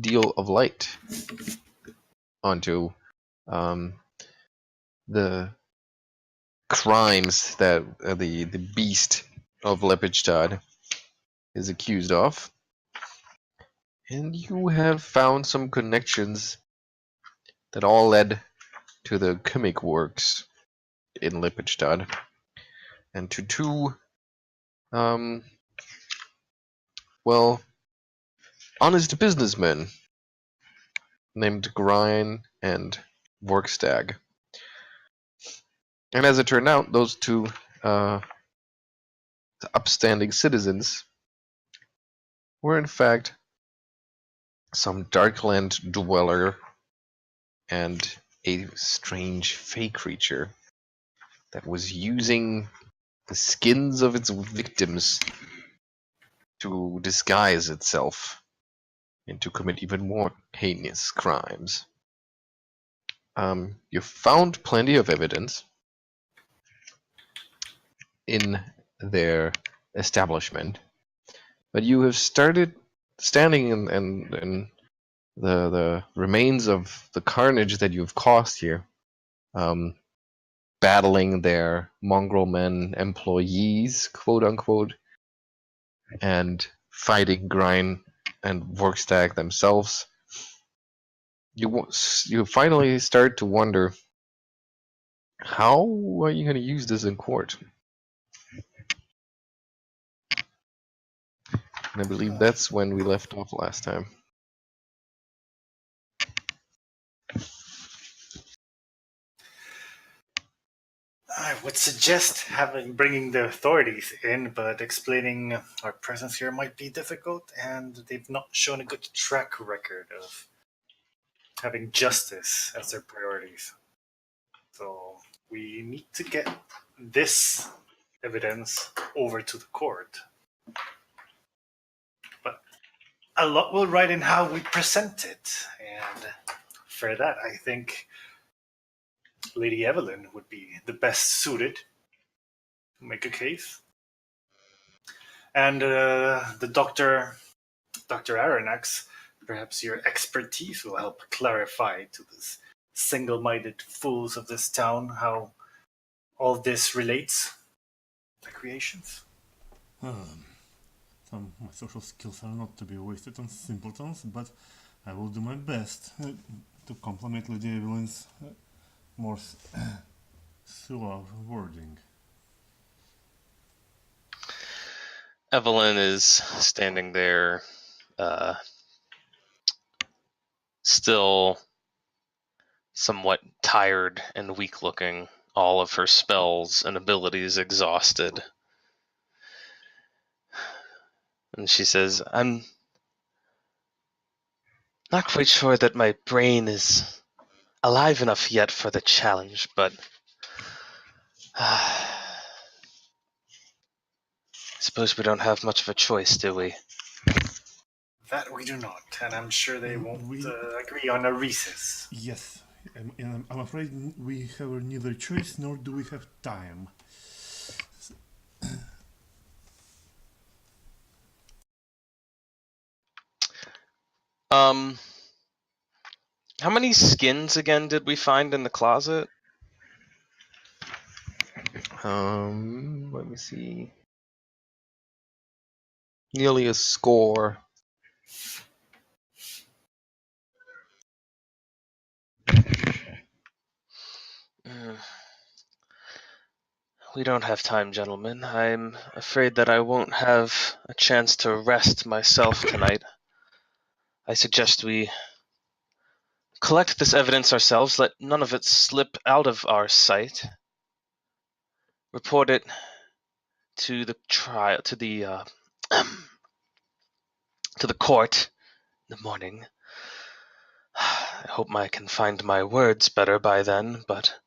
deal of light onto the crimes that the beast of Lepidstadt is accused of. And you have found some connections that all led to the comic works in Lepidstadt, and to two, well, honest businessmen named Grein and Vorkstag. And as it turned out, those two upstanding citizens were in fact some Darkland dweller and a strange fey creature that was using the skins of its victims to disguise itself and to commit even more heinous crimes. You found plenty of evidence in their establishment, but you have started standing in the remains of the carnage that you've caused here, battling their mongrel men employees, quote unquote, and fighting Grein and Vorkstag themselves. You finally start to wonder, how are you going to use this in court? And I believe that's when we left off last time. I would suggest bringing the authorities in, but explaining our presence here might be difficult, and they've not shown a good track record of having justice as their priorities. So we need to get this evidence over to the court. But a lot will ride in how we present it, and for that, I think Lady Evelyn would be the best suited to make a case. And the Dr. Arronax, perhaps your expertise will help clarify to this single-minded fools of this town how all this relates to creations. My social skills are not to be wasted on simpletons, but I will do my best to complement Lady Evelyn's more suave wording. Evelyn is standing there, still somewhat tired and weak-looking, all of her spells and abilities exhausted. And she says, "I'm not quite sure that my brain is alive enough yet for the challenge, but I suppose we don't have much of a choice, do we?" That we do not, and I'm sure they won't agree on a recess. Yes, and I'm afraid we have neither choice nor do we have time. How many skins again did we find in the closet? Let me see. Nearly a score. We don't have time, gentlemen. I'm afraid that I won't have a chance to rest myself tonight. I suggest we collect this evidence ourselves, let none of it slip out of our sight. Report it to the trial, to the court in the morning. I hope I can find my words better by then, but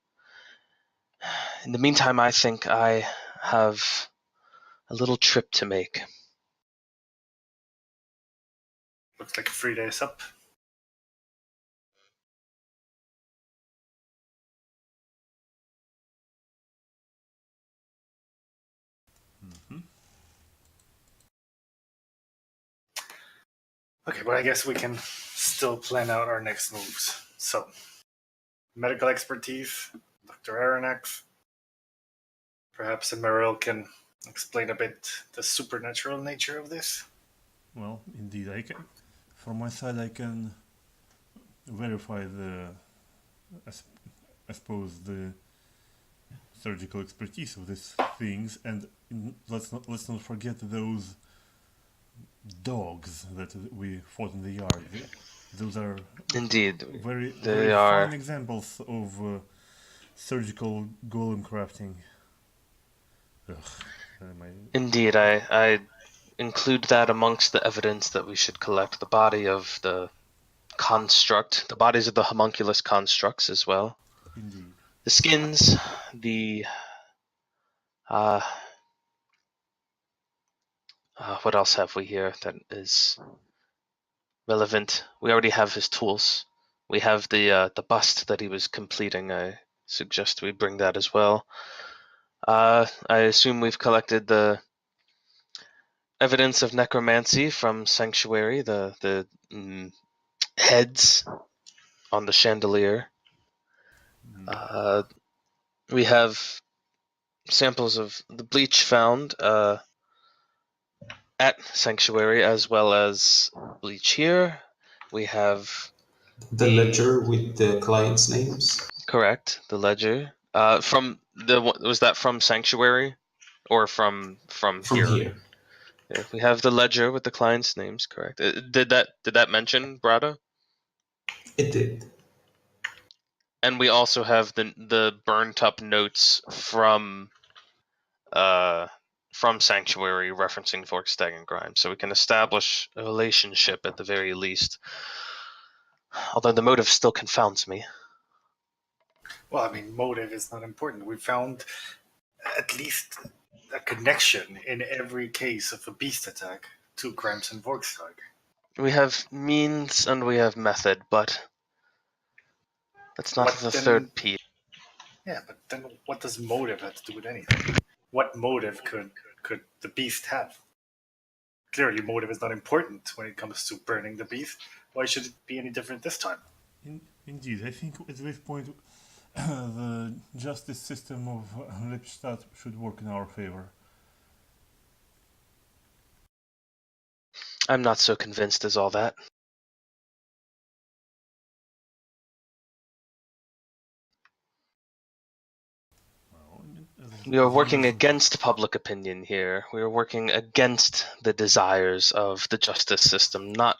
in the meantime, I think I have a little trip to make. Looks like 3 days up. Okay, but I guess we can still plan out our next moves. So, medical expertise, Dr. Arronax. Perhaps Emaírel can explain a bit the supernatural nature of this. Well, indeed, I can. From my side, I can verify I suppose, the surgical expertise of these things, and let's not forget those dogs that we fought in the yard. Those are Indeed, very they are. fine examples of surgical golem crafting. Ugh, Indeed, I include that amongst the evidence that we should collect the body of the construct, the bodies of the homunculus constructs as well. Indeed. The skins, the what else have we here that is relevant? We already have his tools. We have the bust that he was completing. I suggest we bring that as well. I assume we've collected the evidence of necromancy from Sanctuary, the heads on the chandelier. We have samples of the bleach found at Sanctuary, as well as bleach here. We have The ledger with the clients' names. correct the ledger. Was that from Sanctuary, or from Here. Yeah, we have the ledger with the clients' names. Correct. Did that mention Brada? It did. And we also have the burnt up notes from Sanctuary referencing Vorkstag and Grimes, so we can establish a relationship at the very least. Although the motive still confounds me. Well, I mean, motive is not important. We found at least a connection in every case of a beast attack to Grimes and Vorkstag. We have means and we have method, but that's not the third piece. Yeah, but then what does motive have to do with anything? What motive could the beast have? Clearly, motive is not important when it comes to burning the beast. Why should it be any different this time? Indeed, I think at this point the justice system of Lipstadt should work in our favor. I'm not so convinced as all that. We are working against public opinion here. We are working against the desires of the justice system, not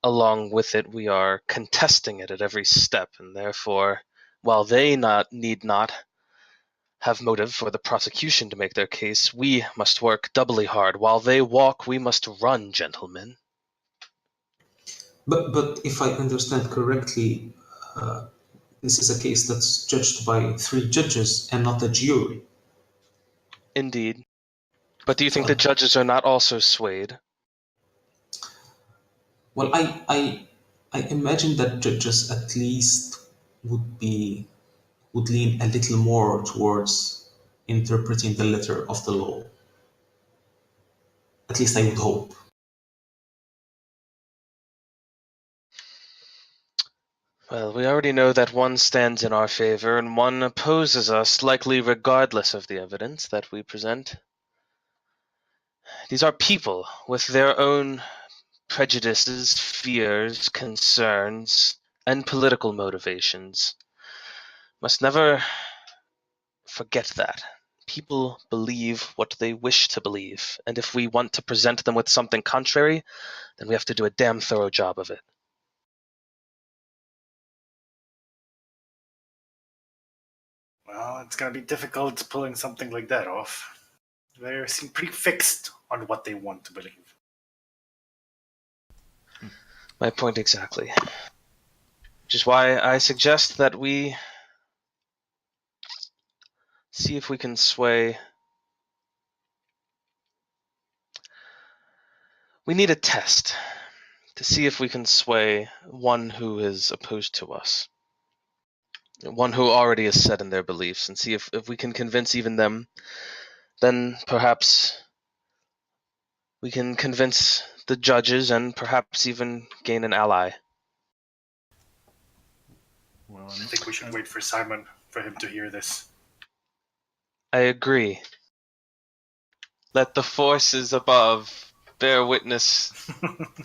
along with it. We are contesting it at every step, and therefore, while they need not have motive for the prosecution to make their case, we must work doubly hard. While they walk, we must run, gentlemen. But if I understand correctly, this is a case that's judged by 3 judges and not a jury. Indeed. But do you think the judges are not also swayed? Well, I imagine that judges at least would lean a little more towards interpreting the letter of the law. At least I would hope. Well, we already know that one stands in our favor and one opposes us, likely regardless of the evidence that we present. These are people with their own prejudices, fears, concerns, and political motivations. Must never forget that. People believe what they wish to believe, and if we want to present them with something contrary, then we have to do a damn thorough job of it. Well, it's going to be difficult pulling something like that off. They seem pretty fixed on what they want to believe. My point exactly. Which is why I suggest that we see if we can sway. We need a test to see if we can sway one who is opposed to us. One who already is set in their beliefs, and see if we can convince even them. Then perhaps We can convince the judges and perhaps even gain an ally. Well, I think we should wait for Simon for him to hear this. I agree. Let the forces above bear witness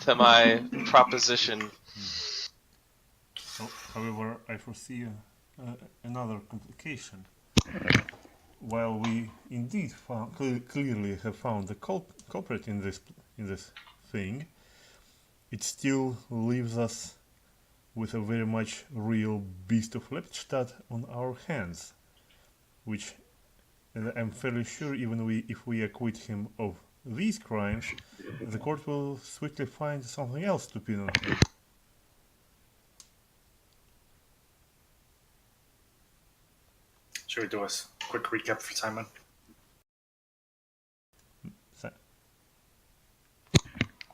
to my proposition. However, I foresee another complication. While we indeed clearly have found the culprit in this thing, it still leaves us with a very much real beast of Lepstadt on our hands, which I'm fairly sure even if we acquit him of these crimes, the court will swiftly find something else to pin on him. Should we do a quick recap for Simon?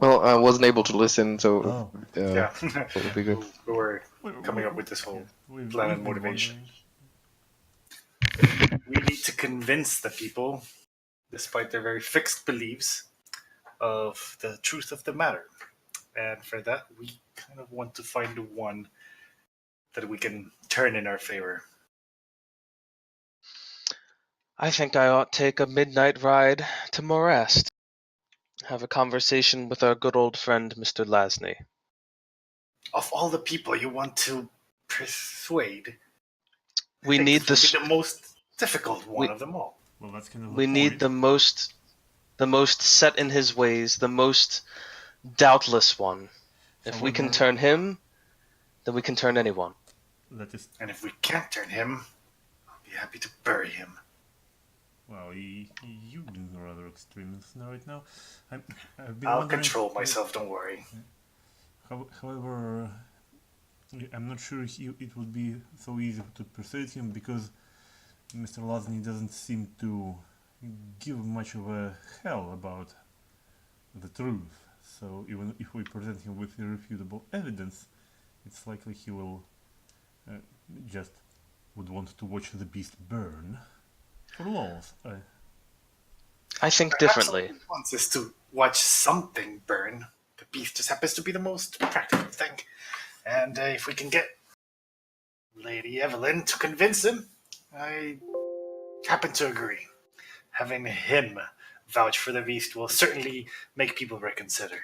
Well, I wasn't able to listen, so Yeah. that would be good. We were coming up with this whole plan and motivation. We need to convince the people, despite their very fixed beliefs, of the truth of the matter. And for that, we kind of want to find one that we can turn in our favor. I think I ought to take a midnight ride to Morest. Have a conversation with our good old friend, Mr. Lasney. Of all the people you want to persuade, We I think need this would be the most difficult one of them all. Well, that's kind of We need the most set in his ways, the most doubtless one. If we can turn him, then we can turn anyone. And if we can't turn him, I'll be happy to bury him. Well, you've been rather extreme right now. I'll control myself, don't worry. However, I'm not sure it would be so easy to persuade him, because Mr. Lasney doesn't seem to give much of a hell about the truth. So even if we present him with irrefutable evidence, it's likely he will just would want to watch the beast burn. For lols. I think differently. Perhaps all he wants is to watch something burn. The beast just happens to be the most practical thing. And if we can get Lady Evelyn to convince him, I happen to agree. Having him vouch for the beast will certainly make people reconsider.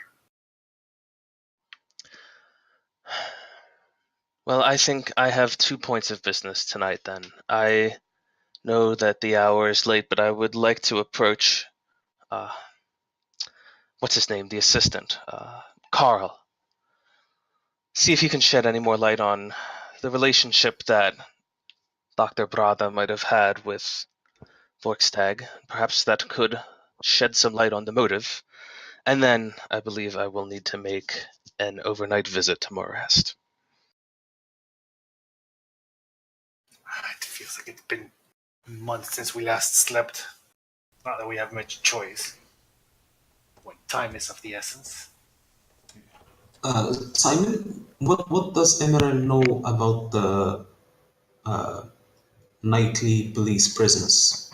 Well, I think I have 2 points of business tonight then. I know that the hour is late, but I would like to approach, what's his name, the assistant, Carl. See if he can shed any more light on the relationship that Dr. Brada might have had with Vorkstag. Perhaps that could shed some light on the motive. And then I believe I will need to make an overnight visit to Morest. It feels like it's been months since we last slept. Not that we have much choice. When time is of the essence. Simon, what does Emaírel know about the nightly police prisons?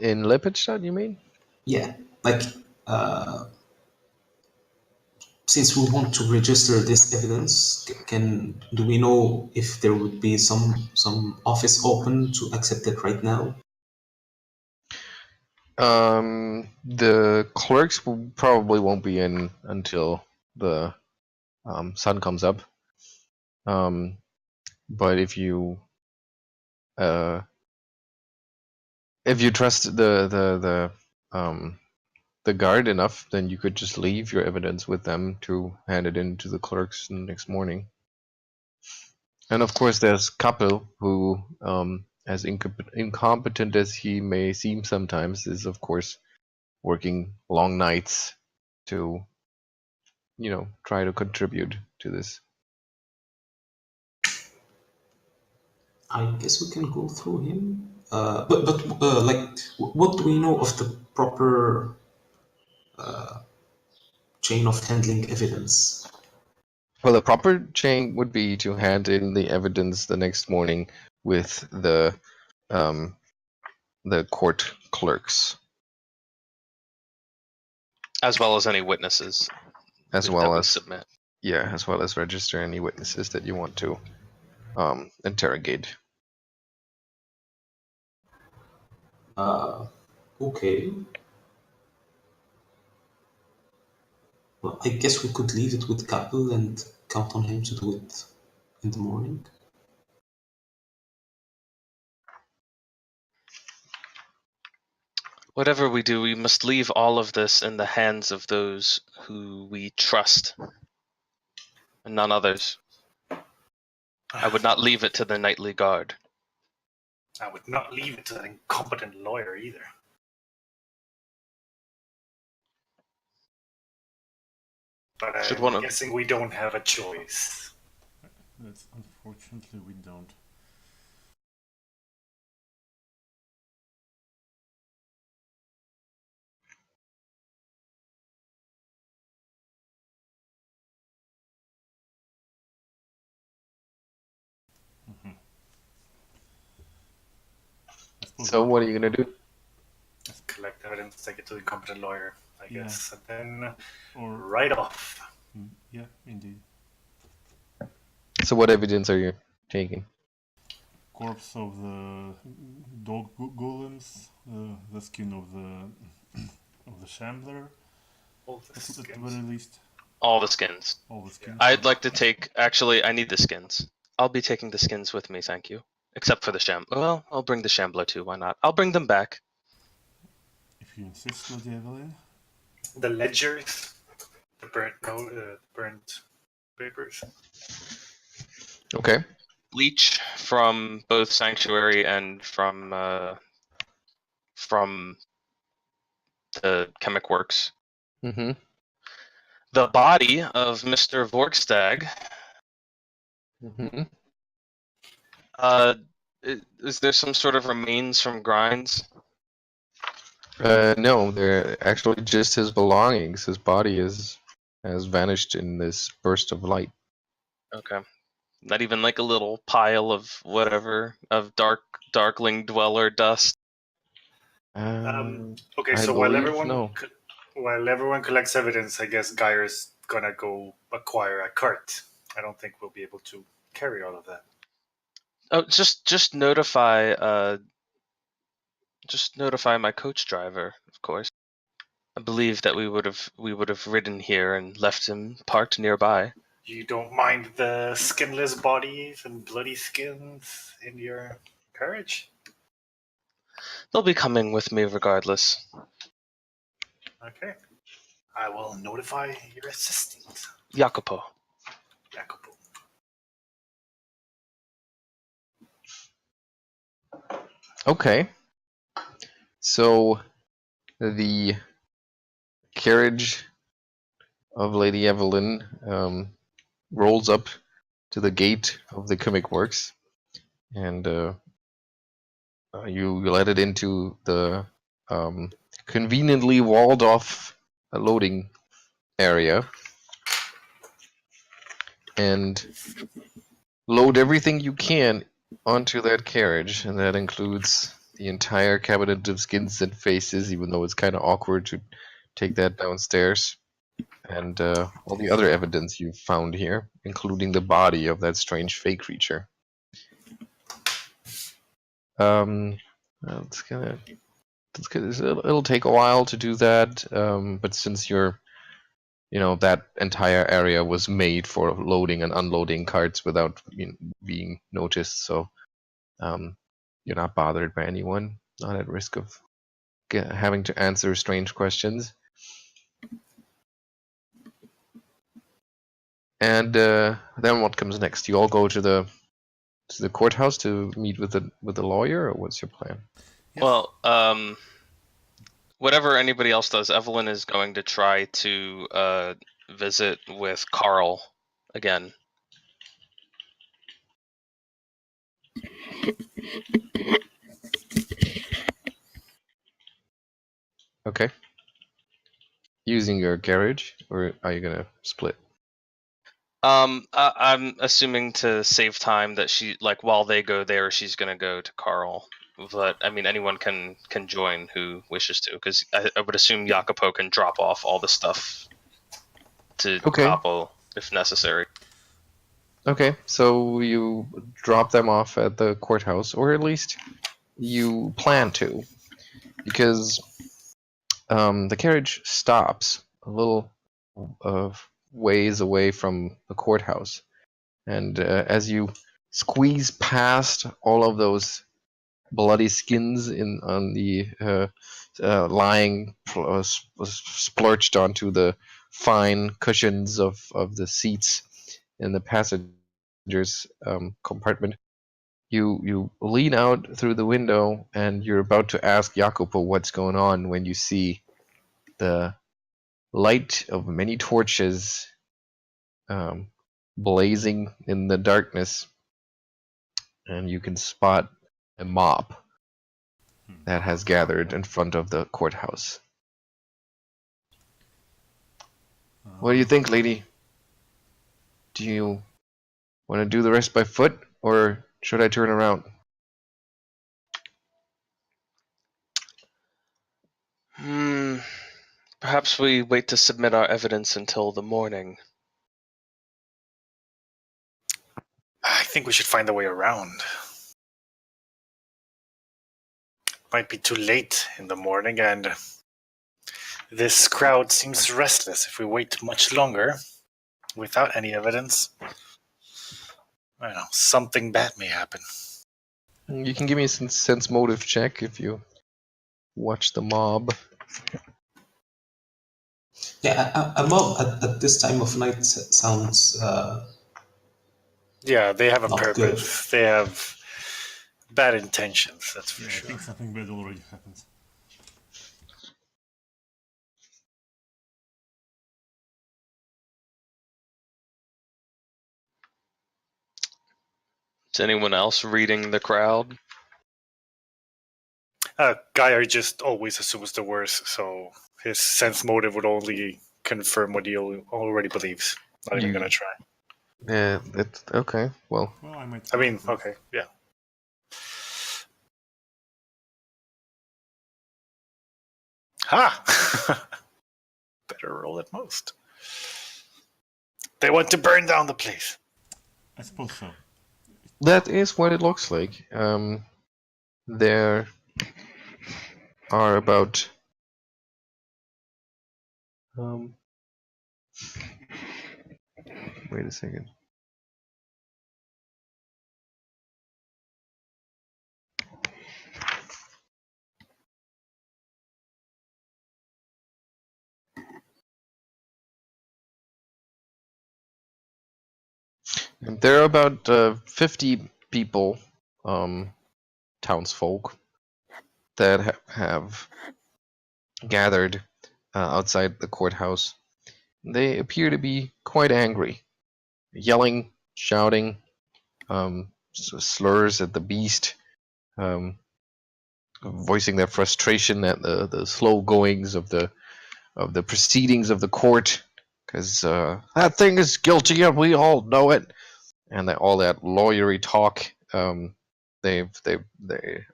In Lepidstadt, you mean? Yeah, like since we want to register this evidence, do we know if there would be some office open to accept it right now? The clerks probably won't be in until the sun comes up. But if you trust the guard enough, then you could just leave your evidence with them to hand it in to the clerks the next morning. And of course, there's Kappel, who, as incompetent as he may seem sometimes, is of course working long nights to, try to contribute to this. I guess we can go through him. But what do we know of the proper chain of handling evidence? Well, the proper chain would be to hand in the evidence the next morning with the the court clerks, As well as any witnesses as that well we as submit. as well as register any witnesses that you want to interrogate. Okay. Well, I guess we could leave it with Capel and count on him to do it in the morning. Whatever we do, we must leave all of this in the hands of those who we trust, and none others. I would not leave it to the nightly guard. I would not leave it to an incompetent lawyer either. But I'm guessing we don't have a choice. That's unfortunately we don't. So what are you gonna do? Collect evidence, take it to the incompetent lawyer, I guess, and then Or right off. yeah, indeed. So what evidence are you taking? Corpse of the dog golems, the skin of the shambler, All the at the skins. very least. All the skins. All the skins. I'd like to take... Actually, I need the skins. I'll be taking the skins with me, thank you. Except for the shambler. Well, I'll bring the shambler too, why not? I'll bring them back. If you insist, Lady Evelyn. The ledgers, the burnt papers. Okay. Bleach from both Sanctuary and from the Chemic Works. Mm-hmm. The body of Mr. Vorkstag. Mm-hmm. Is there some sort of remains from grinds? No, they're actually just his belongings. His body has vanished in this burst of light. Okay. Not even like a little pile of whatever, of darkling dweller dust. Okay, I so believe while everyone collects evidence, I guess Geier's gonna go acquire a cart. I don't think we'll be able to carry all of that. Oh, just notify my coach driver, of course. I believe that we would have ridden here and left him parked nearby. You don't mind the skinless bodies and bloody skins in your carriage? They'll be coming with me regardless. Okay. I will notify your assistant, Jacopo. Jacopo. Okay. So the carriage of Lady Evelyn rolls up to the gate of the Chemic Works, and you let it into the conveniently walled off loading area, and load everything you can onto that carriage, and that includes the entire cabinet of skins and faces, even though it's kind of awkward to take that downstairs, and all the other evidence you've found here, including the body of that strange fey creature. It'll take a while to do that, but since that entire area was made for loading and unloading carts without being noticed, so you're not bothered by anyone, not at risk of having to answer strange questions. And then what comes next? You all go to the courthouse to meet with the lawyer, or what's your plan? Yes. Well, whatever anybody else does, Evelyn is going to try to visit with Carl again. Okay. Using your carriage, or are you gonna split? I'm assuming to save time that she, like, while they go there, she's gonna go to Carl but I mean anyone can join who wishes to, because I would assume Jacopo can drop off all the stuff to Okay. Capo if necessary. Okay, so you drop them off at the courthouse, or at least you plan to, because the carriage stops a little ways away from the courthouse, and as you squeeze past all of those bloody skins on the lying splurched onto the fine cushions of the seats in the passengers compartment, you lean out through the window and you're about to ask Jacopo what's going on when you see the light of many torches blazing in the darkness, and you can spot a mob that has gathered in front of the courthouse. What do you think, lady? Do you want to do the rest by foot, or should I turn around? Perhaps we wait to submit our evidence until the morning. I think we should find a way around. Might be too late in the morning, and this crowd seems restless. If we wait much longer without any evidence, I don't know, something bad may happen. You can give me a sense motive check if you watch the mob. Yeah, a mob at this time of night sounds Yeah, they have a not purpose. They have bad intentions, that's for I sure. think something bad already happened. Is anyone else reading the crowd? Geier just always assumes the worst, so his sense motive would only confirm what he already believes. Not even gonna try. Yeah, it's okay. Well, Well, I might. I mean, okay, yeah. Ha! Better roll at most. They want to burn down the place. I suppose so. that is what it looks like. There are about wait a second. There are about 50 people, townsfolk, that have gathered outside the courthouse. They appear to be quite angry, yelling, shouting, slurs at the beast, voicing their frustration at the slow goings of the proceedings of the court, because that thing is guilty and we all know it, and all that lawyery talk. They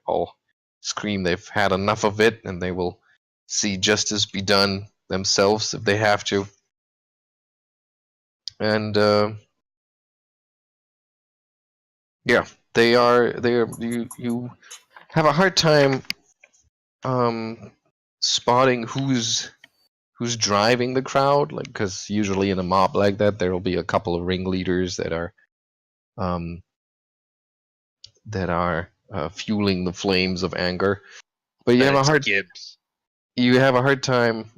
all scream they've had enough of it, and they will see justice be done themselves if they have to. And yeah, they are. You have a hard time spotting who's driving the crowd, like, because usually in a mob like that there will be a couple of ringleaders that are fueling the flames of anger. But you have a hard Gibbs. you have a hard time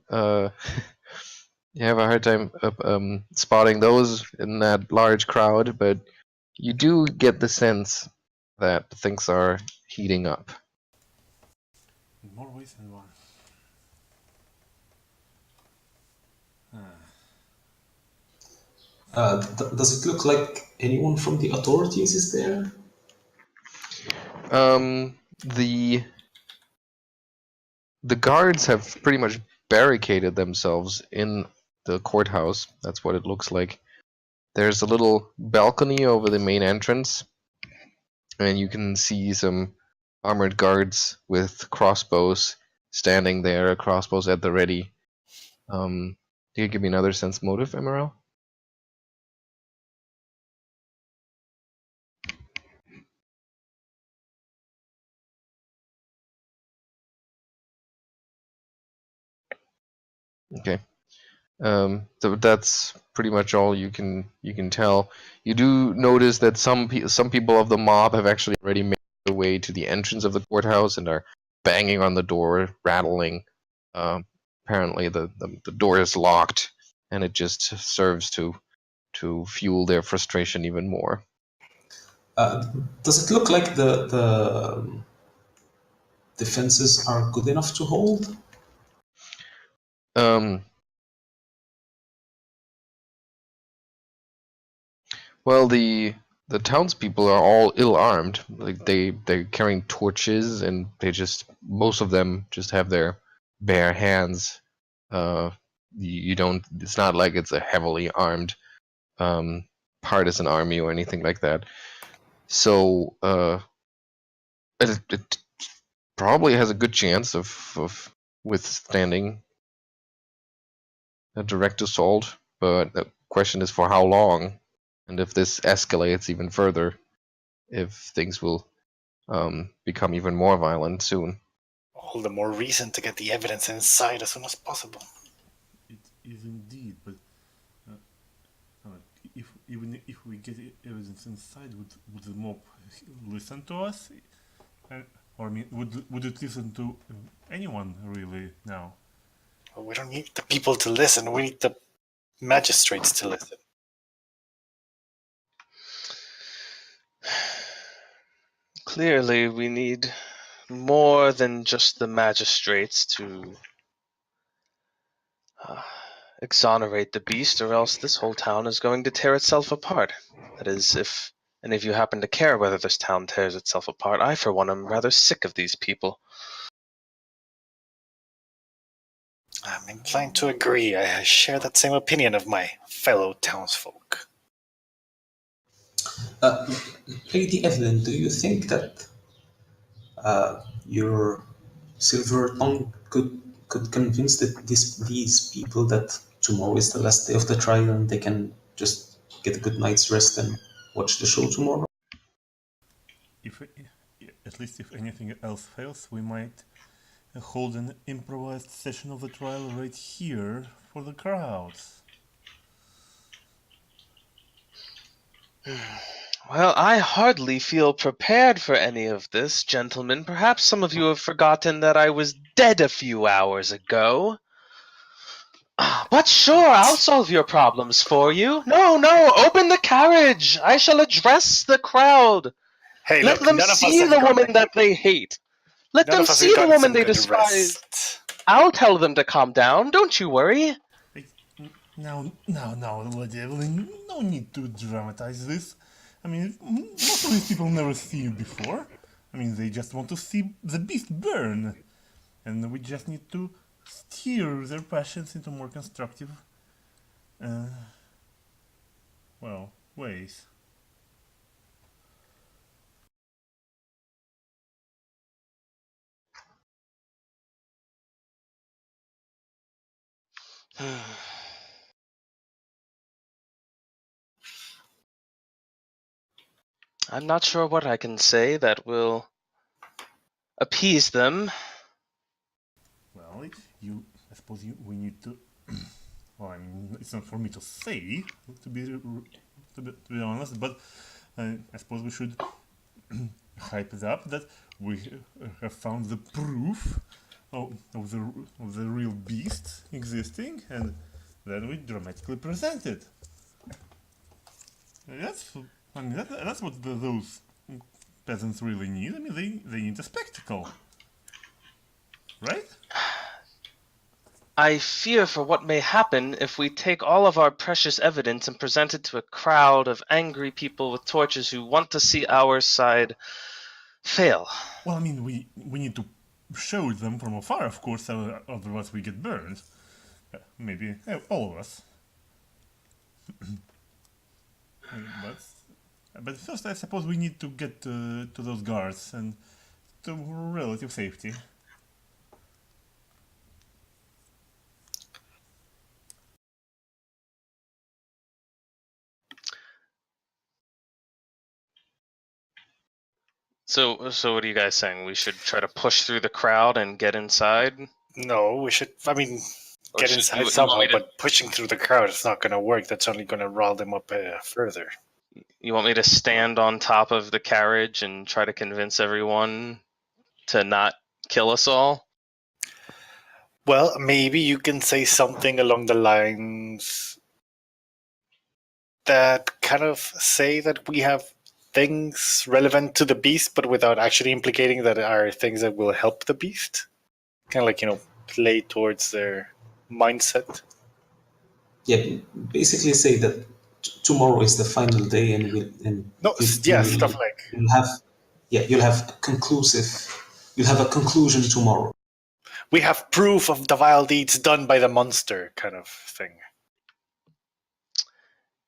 spotting those in that large crowd, but you do get the sense that things are heating up. In more ways than one. Does it look like anyone from the authorities is there? The guards have pretty much barricaded themselves in the courthouse. That's what it looks like. There's a little balcony over the main entrance, and you can see some armored guards with crossbows standing there, crossbows at the ready. Do you give me another sense motive, Emaírel? Okay. So that's pretty much all you can tell. You do notice that some people of the mob have actually already made their way to the entrance of the courthouse and are banging on the door, rattling. Apparently, the door is locked, and it just serves to fuel their frustration even more. Does it look like the defenses are good enough to hold? Well, the townspeople are all ill-armed. Like they're carrying torches, and most of them just have their bare hands. You don't. It's not like it's a heavily armed partisan army or anything like that. So it probably has a good chance of withstanding a direct assault. But the question is for how long, and if this escalates even further, if things will become even more violent soon. All the more reason to get the evidence inside as soon as possible. It is indeed, but even if we get evidence inside, would the mob listen to us? Or I mean, would it listen to anyone really now? Well, we don't need the people to listen. We need the magistrates to listen. Clearly, we need more than just the magistrates to exonerate the beast, or else this whole town is going to tear itself apart. That is, if any of you happen to care whether this town tears itself apart, I, for one, am rather sick of these people. I'm inclined to agree. I share that same opinion of my fellow townsfolk. Lady Evelyn, do you think that your silver tongue could convince these people that tomorrow is the last day of the trial and they can just get a good night's rest and watch the show tomorrow? If at least if anything else fails, we might hold an improvised session of the trial right here for the crowds. Well, I hardly feel prepared for any of this, gentlemen. Perhaps some of you have forgotten that I was dead a few hours ago. But sure, I'll solve your problems for you. No, open the carriage. I shall address the crowd. Hey, Let look, them none of us see have the got- woman that they hate. Let None them of us see have the gotten woman some they good despise. rest. I'll tell them to calm down. Don't you worry. Now, Lady Evelyn, no need to dramatize this. I mean, most of these people never see you before. I mean, they just want to see the beast burn. And we just need to steer their passions into more constructive, ways. I'm not sure what I can say that will appease them. Well, I suppose we need to. Well, I mean, it's not for me to say, to be honest, but I suppose we should hype it up that we have found the proof of the real beast existing, and then we dramatically present it. That's what those peasants really need. I mean, they need a spectacle, right? I fear for what may happen if we take all of our precious evidence and present it to a crowd of angry people with torches who want to see our side fail. Well, I mean, we need to show them from afar, of course, otherwise we get burned. Maybe all of us. But first, I suppose we need to get to those guards and to relative safety. So what are you guys saying? We should try to push through the crowd and get inside? No, we should. I mean, Or get should inside you want somehow, me to- but pushing through the crowd is not going to work. That's only going to rile them up further. You want me to stand on top of the carriage and try to convince everyone to not kill us all? Well, maybe you can say something along the lines that kind of say that we have things relevant to the beast, but without actually implicating that are things that will help the beast. Kind of like, play towards their mindset. Yeah, basically say that tomorrow is the final day, and No, yeah, stuff like you'll have a conclusion tomorrow. we have proof of the vile deeds done by the monster, kind of thing.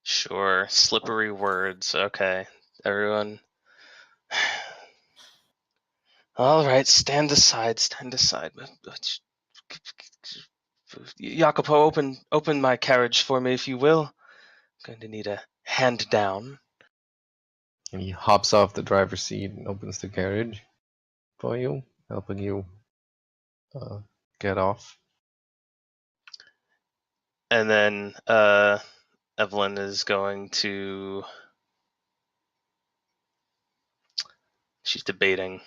Sure, slippery words. Okay, everyone. All right, stand aside. Jacopo, open my carriage for me, if you will. I'm going to need a hand down. And he hops off the driver's seat and opens the carriage for you, helping you get off. And then Evelyn is going to... She's debating.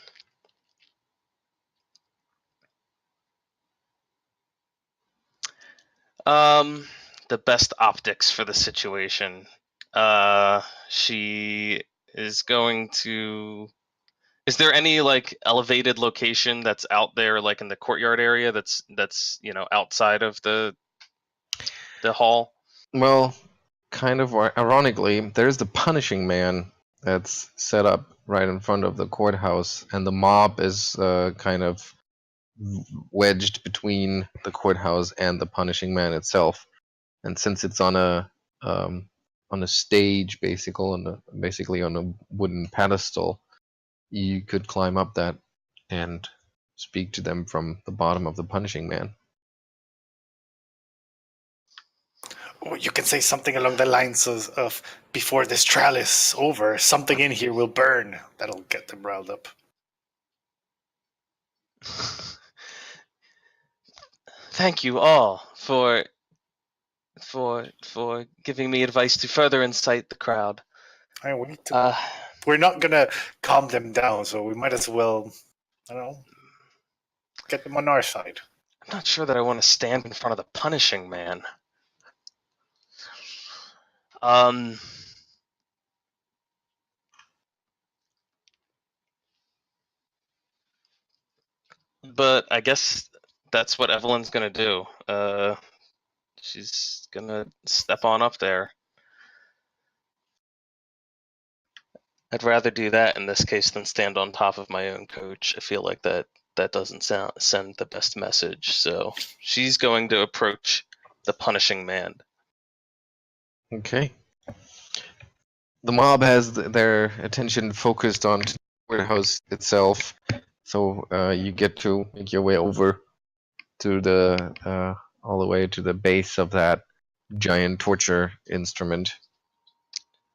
The best optics for the situation. She is going to... Is there any elevated location that's out there, like in the courtyard area, that's outside of the hall? Well, kind of ironically, there's the punishing man that's set up right in front of the courthouse, and the mob is kind of wedged between the courthouse and the punishing man itself. And since it's on a stage, basically on a wooden pedestal, you could climb up that and speak to them from the bottom of the punishing man. Or you can say something along the lines of before this trial is over, something in here will burn. That'll get them riled up. Thank you all for giving me advice to further incite the crowd. We need to, we're not gonna calm them down, so we might as well, I don't know, get them on our side. I'm not sure that I want to stand in front of the punishing man. But I guess that's what Evelyn's gonna do. She's gonna step on up there. I'd rather do that in this case than stand on top of my own coach. I feel like that doesn't send the best message. So she's going to approach the punishing man. Okay. The mob has their attention focused on the warehouse itself, so you get to make your way over to the all the way to the base of that giant torture instrument.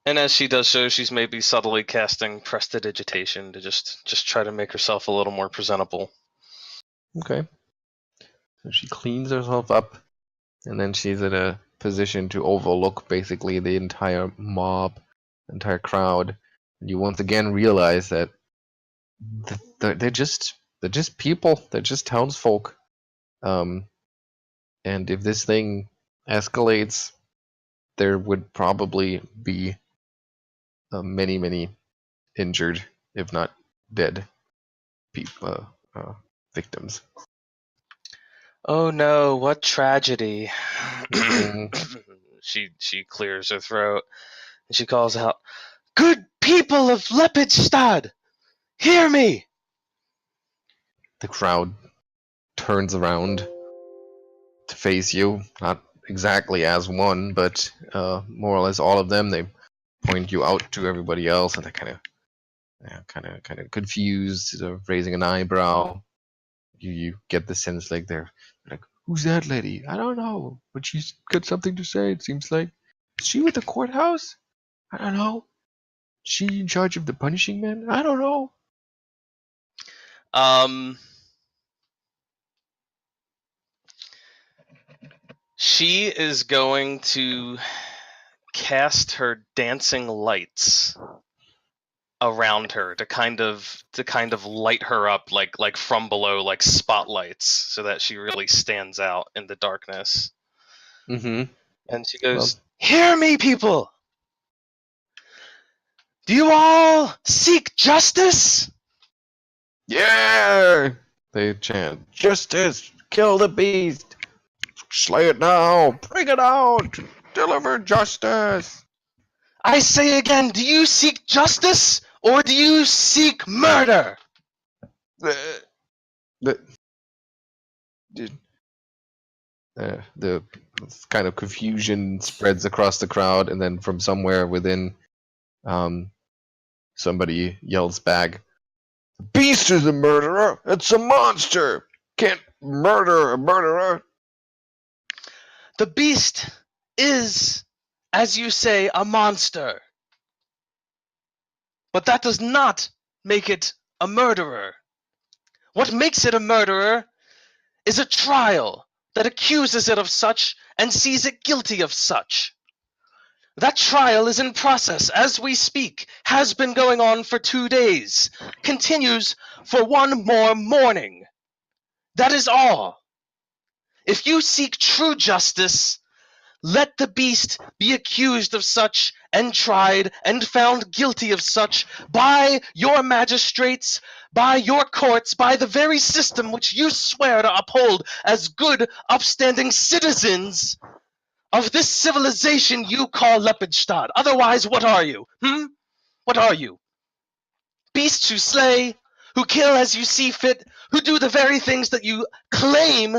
And as she does so, she's maybe subtly casting prestidigitation to just try to make herself a little more presentable. Okay. So she cleans herself up, and then she's in a position to overlook basically the entire mob, entire crowd. And you once again realize that they're just people. They're just townsfolk. And if this thing escalates, there would probably be many injured, if not dead, victims. Oh no! What tragedy! Mhm. She clears her throat and she calls out, "Good people of Lepidstad, hear me!" The crowd turns around to face you, not exactly as one, but more or less all of them. They point you out to everybody else, and they kind of kind of confused, sort of raising an eyebrow. You get the sense like they're like, "Who's that lady? I don't know, but she's got something to say. It seems like, is she with the courthouse? I don't know. Is she in charge of the punishing men? I don't know." She is going to cast her dancing lights around her to kind of light her up like from below, like spotlights, so that she really stands out in the darkness. Mm-hmm. And she goes, "Hear me, people! Do you all seek justice?" Yeah! They chant, "Justice! Kill the beast! Slay it now! Bring it out! Deliver justice!" I say again, do you seek justice or do you seek murder? The the kind of confusion spreads across the crowd, and then from somewhere within, somebody yells back, "The beast is a murderer! It's a monster! Can't murder a murderer!" The beast is, as you say, a monster. But that does not make it a murderer. What makes it a murderer is a trial that accuses it of such and sees it guilty of such. That trial is in process as we speak, has been going on for 2 days, continues for 1 more morning. That is all. If you seek true justice, let the beast be accused of such and tried and found guilty of such by your magistrates, by your courts, by the very system which you swear to uphold as good, upstanding citizens of this civilization you call Lepidstadt. Otherwise, what are you? What are you? Beasts who slay, who kill as you see fit, who do the very things that you claim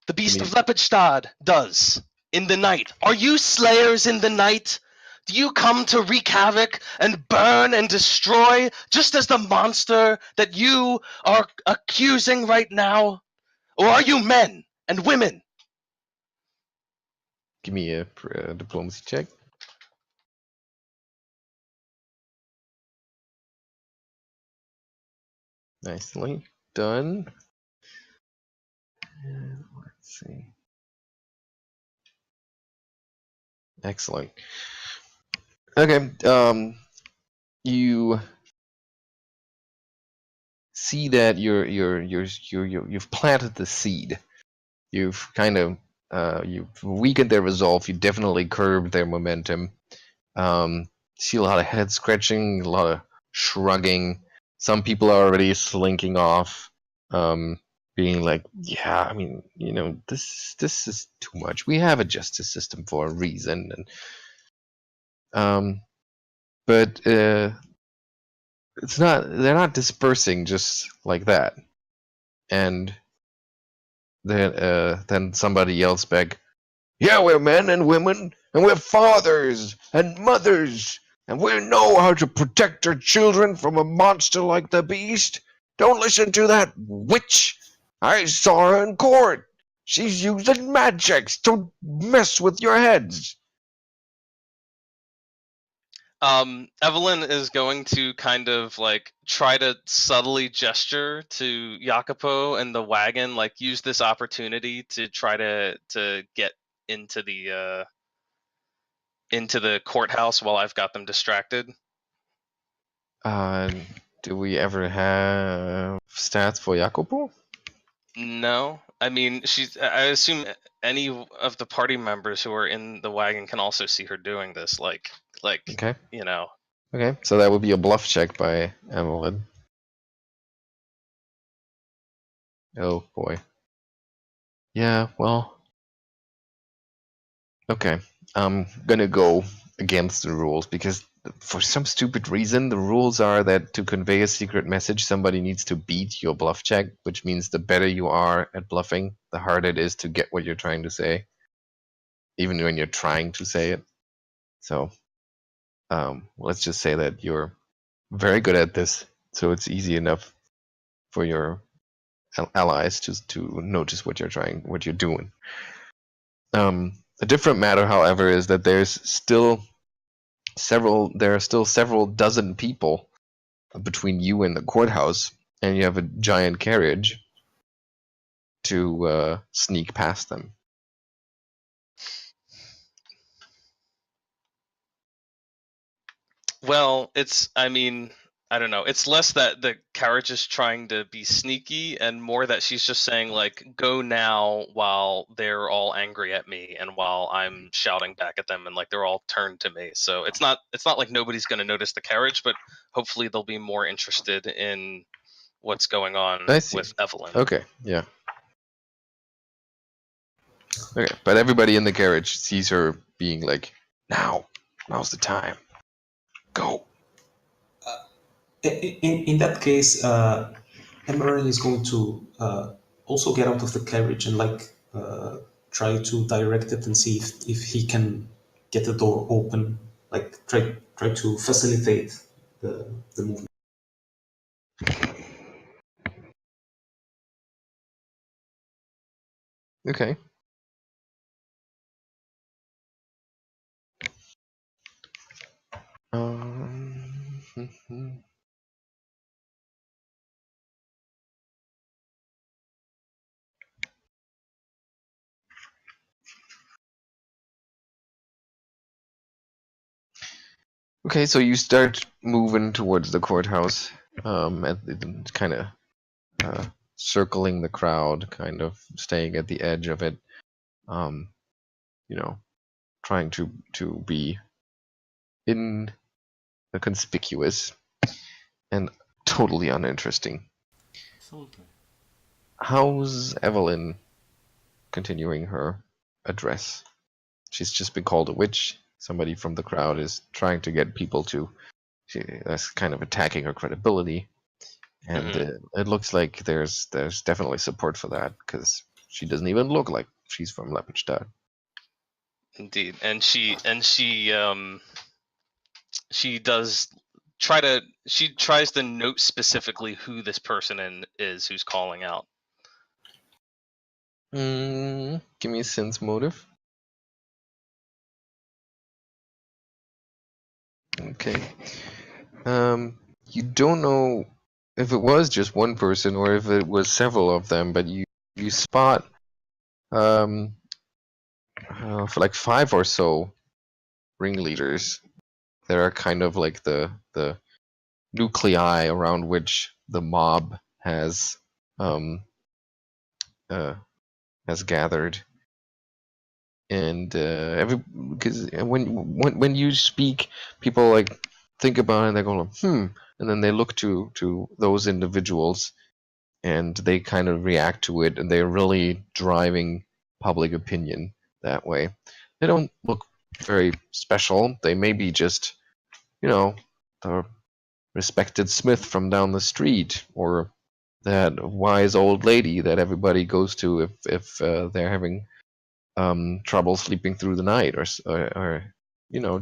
the beast of Lepidstadt does in the night. Are you slayers in the night? Do you come to wreak havoc and burn and destroy just as the monster that you are accusing right now? Or are you men and women? Give me a diplomacy check. Nicely done. And let's see. Excellent. Okay. You see that you've planted the seed. You've kind of you've weakened their resolve. You definitely curbed their momentum. See a lot of head scratching, a lot of shrugging. Some people are already slinking off, being like, "Yeah, I mean, this is too much. We have a justice system for a reason." And but it's not. They're not dispersing just like that. And then somebody yells back, "Yeah, we're men and women, and we're fathers and mothers, and we know how to protect our children from a monster like the beast. Don't listen to that witch. I saw her in court. She's using magics. Don't mess with your heads." Evelyn is going to kind of like try to subtly gesture to Jacopo and the wagon, like use this opportunity to try to get into the courthouse while I've got them distracted. Do we ever have stats for Jacopo? No, I mean I assume any of the party members who are in the wagon can also see her doing this. Like Okay. Okay, so that would be a bluff check by Evelyn. Oh boy. Yeah, well. Okay. I'm gonna go against the rules because for some stupid reason the rules are that to convey a secret message somebody needs to beat your bluff check, which means the better you are at bluffing, the harder it is to get what you're trying to say, even when you're trying to say it. So let's just say that you're very good at this, so it's easy enough for your allies to notice what you're doing. A different matter, however, is that there are still several dozen people between you and the courthouse, and you have a giant carriage to sneak past them. Well, I don't know. It's less that the carriage is trying to be sneaky and more that she's just saying, like, go now while they're all angry at me and while I'm shouting back at them and, like, they're all turned to me. So it's not like nobody's going to notice the carriage, but hopefully they'll be more interested in what's going on with Evelyn. Okay, yeah. Okay, but everybody in the carriage sees her being like, now's the time. Go. In that case, Emaírel is going to also get out of the carriage and try to direct it and see if he can get the door open, like try to facilitate the movement. Okay. Okay, so you start moving towards the courthouse, kind of circling the crowd, kind of staying at the edge of it, trying to be inconspicuous and totally uninteresting. Absolutely. How's Evelyn continuing her address? She's just been called a witch. Somebody from the crowd is trying to get people that's kind of attacking her credibility, and it looks like there's definitely support for that because she doesn't even look like she's from Leppenstadt. Indeed, and she tries to note specifically who this person is who's calling out. Give me a sense motive. Okay. You don't know if it was just one person or if it was several of them, but you spot for like 5 or so ringleaders that are kind of like the nuclei around which the mob has gathered. And because when you speak, people like think about it and they go, and then they look to those individuals and they kind of react to it, and they're really driving public opinion that way. They don't look very special. They may be just, the respected smith from down the street, or that wise old lady that everybody goes to if they're having trouble sleeping through the night, or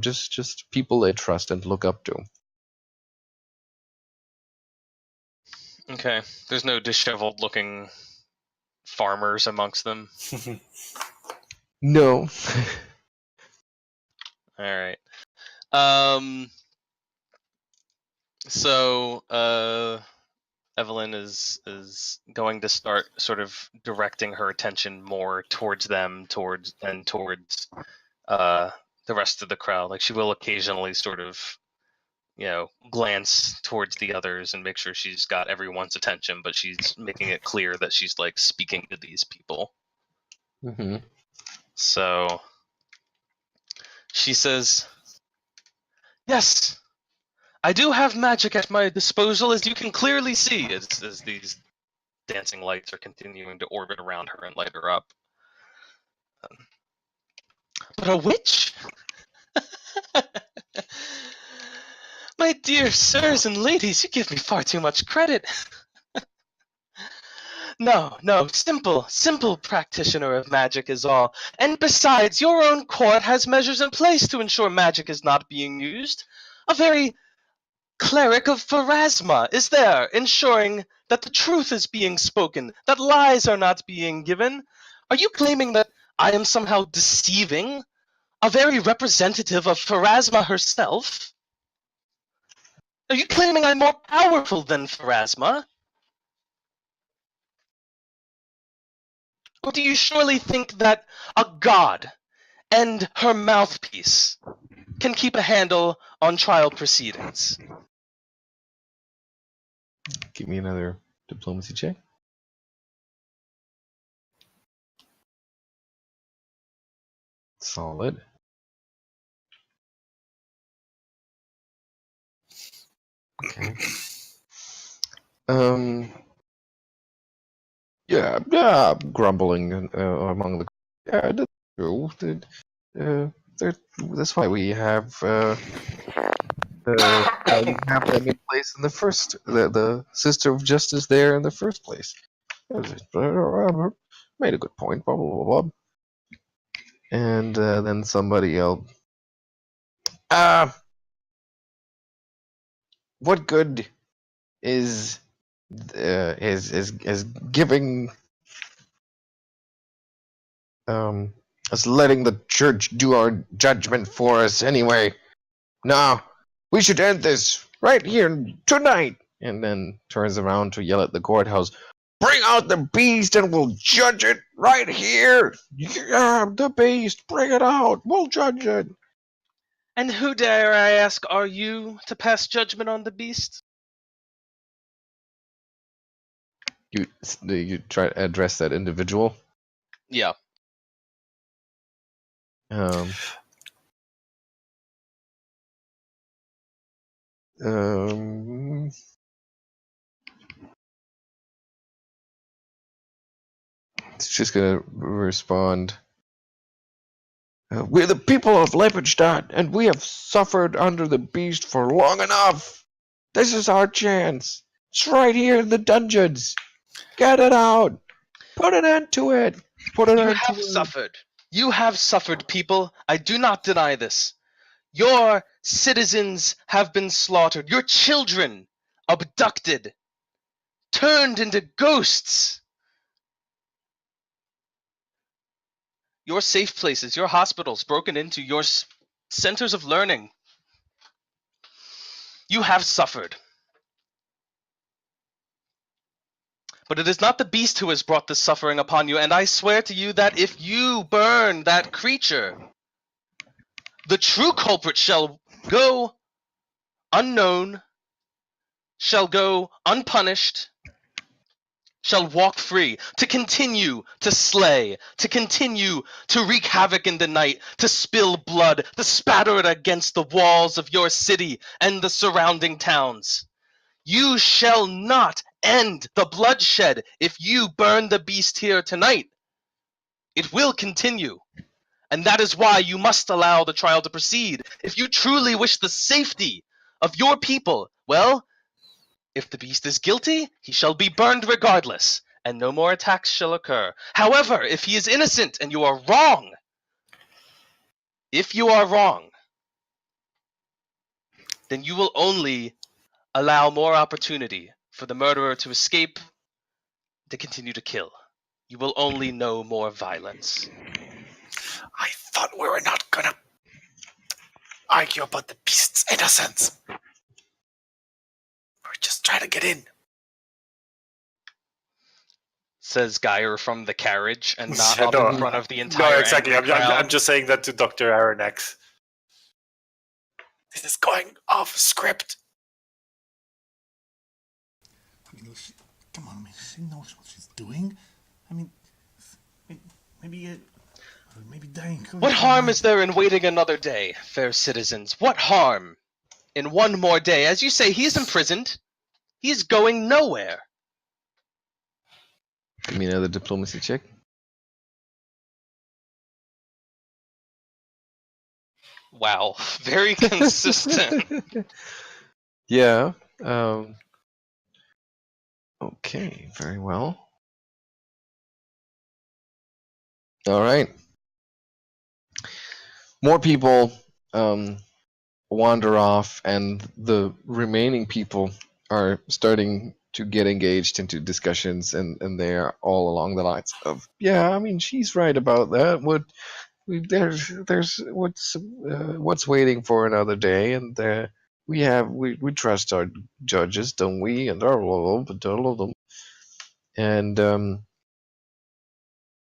just people they trust and look up to. Okay, there's no disheveled looking farmers amongst them. No. All right. So Evelyn is going to start sort of directing her attention more towards them, towards the rest of the crowd. Like, she will occasionally sort of, glance towards the others and make sure she's got everyone's attention, but she's making it clear that she's like speaking to these people. Mm-hmm. So she says, "Yes, I do have magic at my disposal, as you can clearly see," as these dancing lights are continuing to orbit around her and light her up. But a witch? My dear sirs and ladies, you give me far too much credit. No, simple practitioner of magic is all. And besides, your own court has measures in place to ensure magic is not being used. a very cleric of Pharasma, is there, ensuring that the truth is being spoken, that lies are not being given? Are you claiming that I am somehow deceiving a very representative of Pharasma herself? Are you claiming I'm more powerful than Pharasma? Or do you surely think that a god and her mouthpiece can keep a handle on trial proceedings? Give me another diplomacy check. Solid. Okay. Yeah, grumbling among the. Yeah, that's true. That's why we have them in place in the first. The sister of justice there in the first place. Made a good point. Blah blah blah blah. And then somebody else. What good is giving us letting the church do our judgment for us anyway? No, we should end this right here tonight. And then turns around to yell at the courthouse, bring out the beast and we'll judge it right here. Yeah, the beast, bring it out. We'll judge it. And who, dare I ask, are you to pass judgment on the beast? You try to address that individual. Yeah. It's just gonna respond. We're the people of Leppenstadt, and we have suffered under the beast for long enough. This is our chance. It's right here in the dungeons. Get it out. Put an end to it. Put an You end to have it. suffered. You have suffered, people. I do not deny this. Your citizens have been slaughtered. Your children abducted. Turned into ghosts. Your safe places, your hospitals broken into, your centers of learning. You have suffered. But it is not the beast who has brought this suffering upon you, and I swear to you that if you burn that creature, the true culprit shall go unknown, shall go unpunished, shall walk free, to continue to slay, to continue to wreak havoc in the night, to spill blood, to spatter it against the walls of your city and the surrounding towns. You shall not end the bloodshed if you burn the beast here tonight. It will continue. And that is why you must allow the trial to proceed. If you truly wish the safety of your people, well, if the beast is guilty, he shall be burned regardless, and no more attacks shall occur. However, if he is innocent and you are wrong, if you are wrong, then you will only allow more opportunity for the murderer to escape, to continue to kill. You will only know more violence. I thought we were not gonna argue about the beast's innocence. We're just trying to get in. Says Geier from the carriage and not up in front of the entire No, exactly. angry crowd. I'm just saying that to Dr. Aronax. This is going off script. I mean, come on, man. She knows what she's doing. I mean, maybe dying. What harm is there in waiting another day, fair citizens? What harm in one more day? As you say, he is imprisoned. He is going nowhere. Give me another diplomacy check. Wow, very consistent. Yeah. Okay, very well. All right. More people wander off, and the remaining people are starting to get engaged into discussions, and they're all along the lines of, yeah, I mean, she's right about that. There's what's waiting for another day, and we trust our judges, don't we? And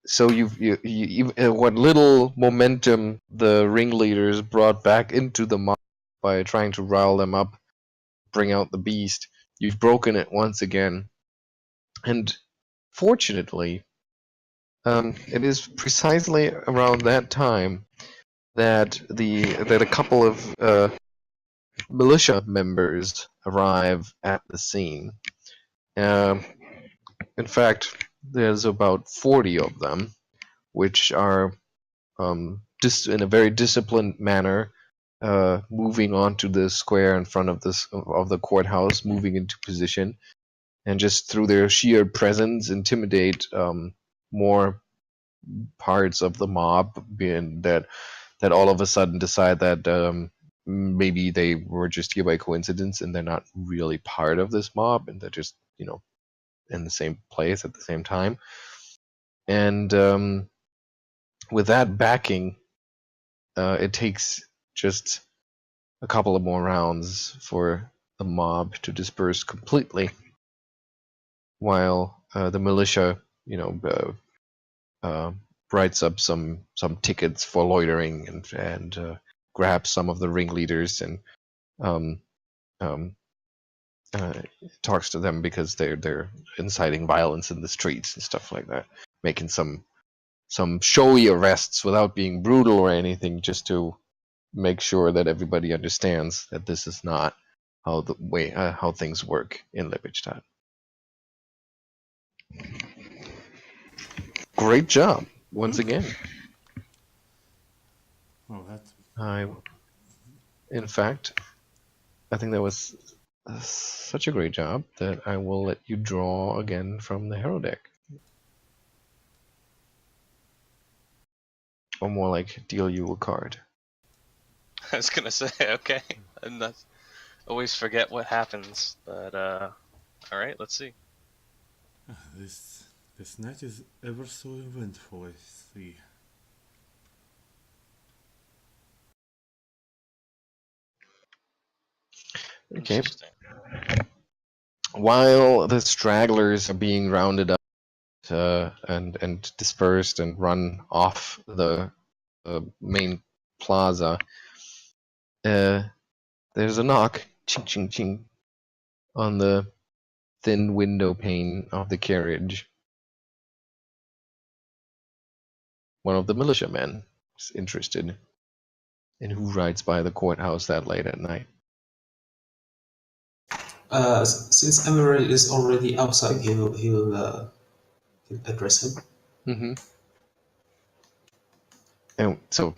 so what little momentum the ringleaders brought back into the mob by trying to rile them up, bring out the beast, you've broken it once again. And fortunately, it is precisely around that time that a couple of militia members arrive at the scene. In fact, there's about 40 of them, which are in a very disciplined manner, moving onto the square in front of the courthouse, moving into position, and just through their sheer presence intimidate more parts of the mob, being that all of a sudden decide that maybe they were just here by coincidence and they're not really part of this mob, and they're just in the same place at the same time. And with that backing, it takes just a couple of more rounds for the mob to disperse completely, while the militia, writes up some tickets for loitering and grabs some of the ringleaders and talks to them because they're inciting violence in the streets and stuff like that, making some showy arrests without being brutal or anything, just to make sure that everybody understands that this is not how things work in Lippstadt. Great job once again. Well, that. In fact, I think that was such a great job that I will let you draw again from the hero deck. Or more like deal you a card. I was gonna say, okay. Always forget what happens, but alright, let's see. This night is ever so eventful, I see. Okay. Interesting. While the stragglers are being rounded up and dispersed and run off the main plaza, there's a knock, ching ching ching, on the thin window pane of the carriage. One of the militiamen is interested in who rides by the courthouse that late at night. Since Emaírel is already outside, he'll address him. Mm-hmm. And so,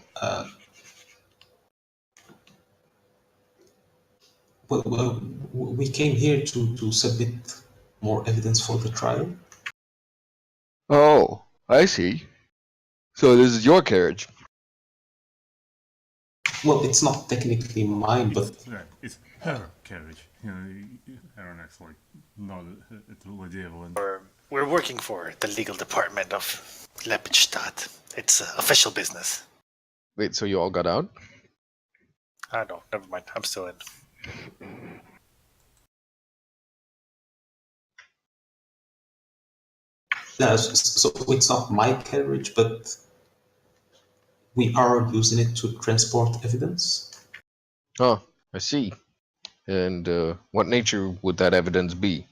well, we came here to submit more evidence for the trial. oh, I see. So this is your carriage. Well, it's not technically mine, but It's her carriage. Arronax nodded at Lady Evelyn. We're working for the legal department of Lippstadt. It's official business. Wait, so you all got out? No, never mind. I'm still in. so it's not my carriage, but we are using it to transport evidence. Oh, I see. And what nature would that evidence be?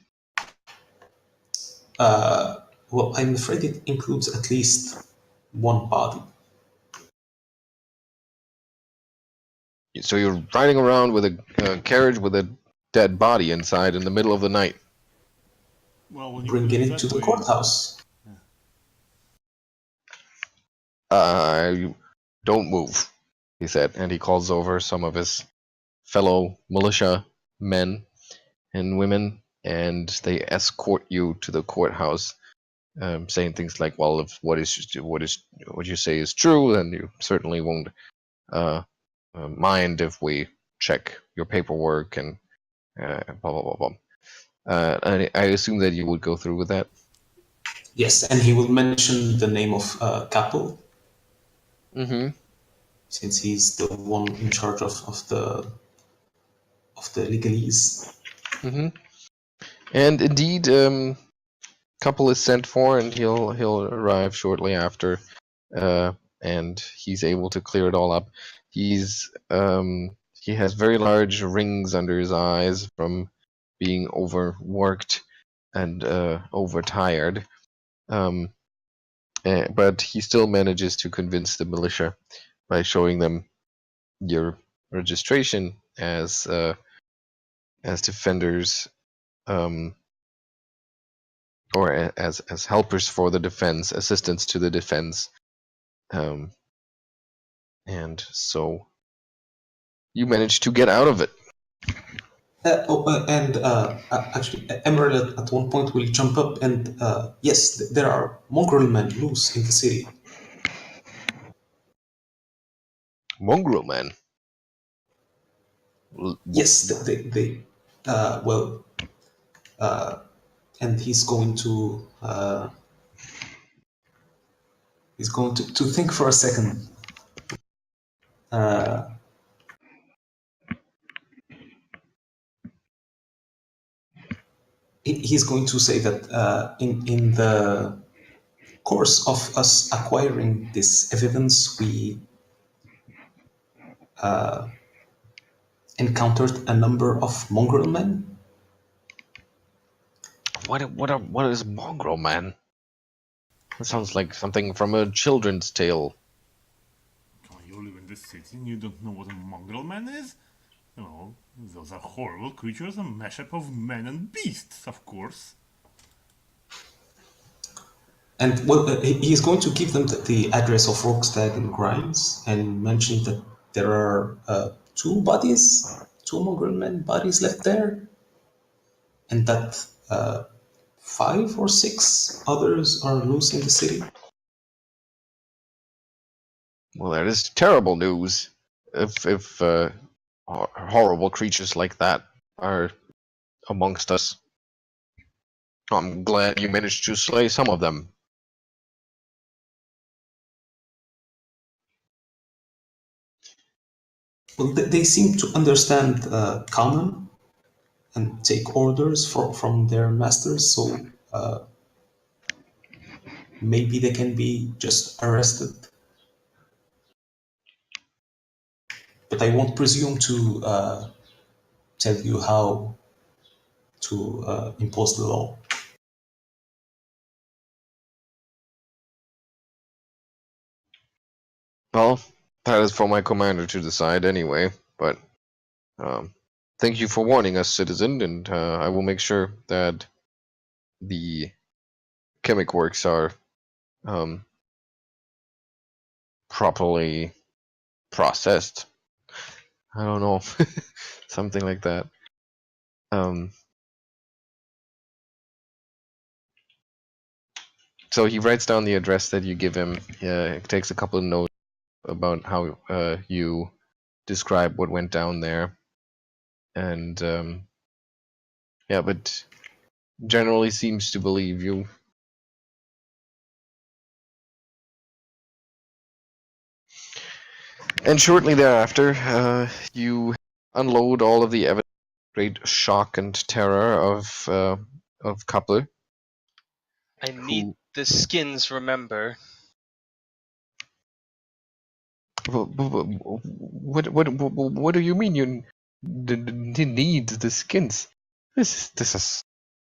Well, I'm afraid it includes at least one body. So you're riding around with a carriage with a dead body inside in the middle of the night. Well, when you Bringing it to the courthouse. Don't move, he said, and he calls over some of his fellow militia men and women, and they escort you to the courthouse, saying things like, "Well, if what you say is true, then you certainly won't mind if we check your paperwork and blah blah blah blah. I assume that you would go through with that. Yes, and he will mention the name of Capel, Mm-hmm. since he's the one in charge of the legalese. Mm-hmm. And indeed, couple is sent for, and he'll arrive shortly after, and he's able to clear it all up. He has very large rings under his eyes from being overworked and overtired, but he still manages to convince the militia by showing them your registration as defenders. Or as helpers for the defense, assistants to the defense, and so you managed to get out of it. Actually, Emaírel at one point will jump up and yes, there are mongrel men loose in the city. Mongrel man. Yes, they and he's going to think for a second. He's going to say that in the course of us acquiring this evidence, we encountered a number of mongrel men. What is mongrel man? That sounds like something from a children's tale. Come on, you live in this city and you don't know what a mongrel man is? You know, those are horrible creatures, a mashup of men and beasts, of course. And he's going to give them the address of Rockstad and Grimes and mention that there are two mongrel men bodies left there, and that 5 or 6 others are loose in the city. Well, that is terrible news. If horrible creatures like that are amongst us, I'm glad you managed to slay some of them. Well, they seem to understand common and take orders from their masters, so maybe they can be just arrested. But I won't presume to tell you how to impose the law. Well, that is for my commander to decide anyway, but thank you for warning us, citizen, and I will make sure that the chemic works are properly processed. I don't know, something like that. So he writes down the address that you give him. Takes a couple of notes about how you describe what went down there, and but generally seems to believe you. And shortly thereafter, you unload all of the evidence, great shock and terror of Coupler. I need the skins, remember. What do you mean you need the skins? This is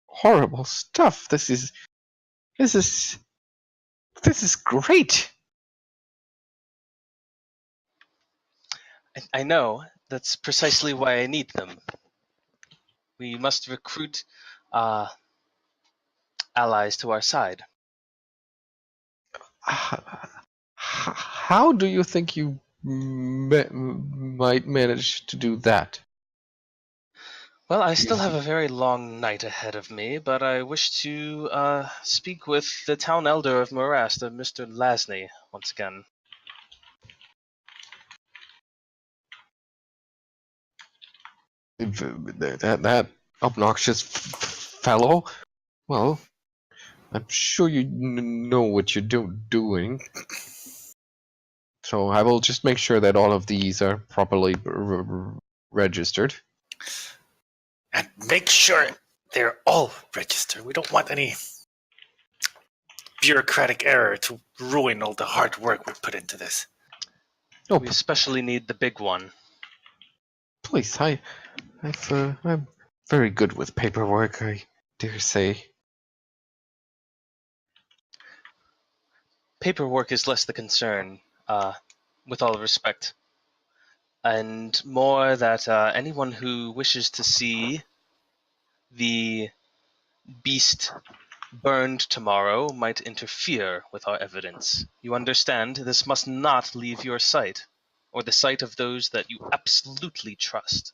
horrible stuff. This is great. I know. That's precisely why I need them. We must recruit allies to our side. How do you think you might manage to do that? Well, I still have a very long night ahead of me, but I wish to speak with the town elder of Morast, Mr. Lasney, once again. That obnoxious fellow. Well, I'm sure you know what you're doing. So I will just make sure that all of these are properly registered. And make sure they're all registered. We don't want any bureaucratic error to ruin all the hard work we put into this. Oh, We especially need the big one. please, I'm very good with paperwork, I dare say. Paperwork is less the concern, with all respect. And more that anyone who wishes to see the beast burned tomorrow might interfere with our evidence. You understand, this must not leave your sight, or the sight of those that you absolutely trust.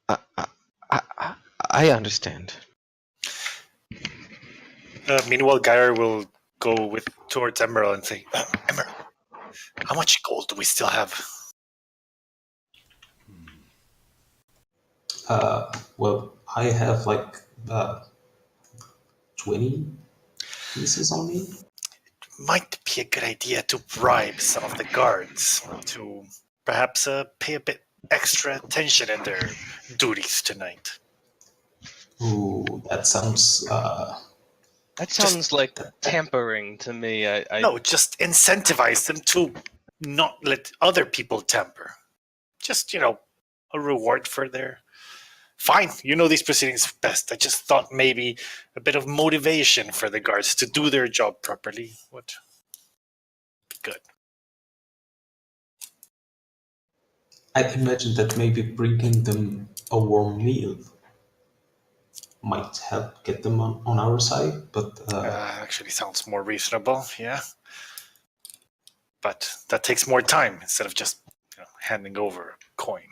I understand. Meanwhile, Geier will go towards Emaírel and say, Emaírel, how much gold do we still have? Well, I have like 20 pieces on me. Might be a good idea to bribe some of the guards to perhaps pay a bit extra attention in their duties tonight. Ooh, that sounds. That sounds like tampering to me. No, just incentivize them to not let other people tamper. Just, a reward for their... Fine, you know these proceedings best. I just thought maybe a bit of motivation for the guards to do their job properly would be good. I imagine that maybe bringing them a warm meal might help get them on our side, but... Actually sounds more reasonable, yeah. But that takes more time instead of just handing over a coin.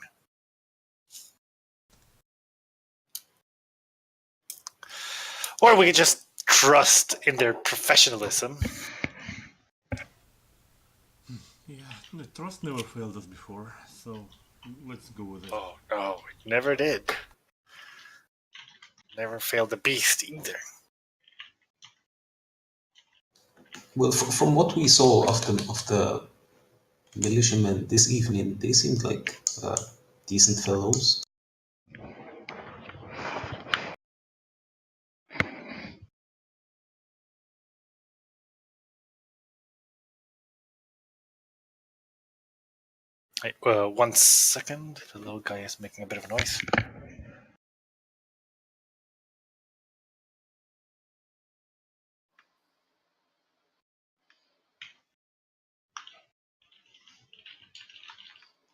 Or we could just trust in their professionalism. Yeah, the trust never failed us before, so let's go with it. Oh, no, it never did. Never failed the beast either. Well, from what we saw of the militiamen this evening, they seemed like decent fellows. Hey, 1 second. The little guy is making a bit of a noise.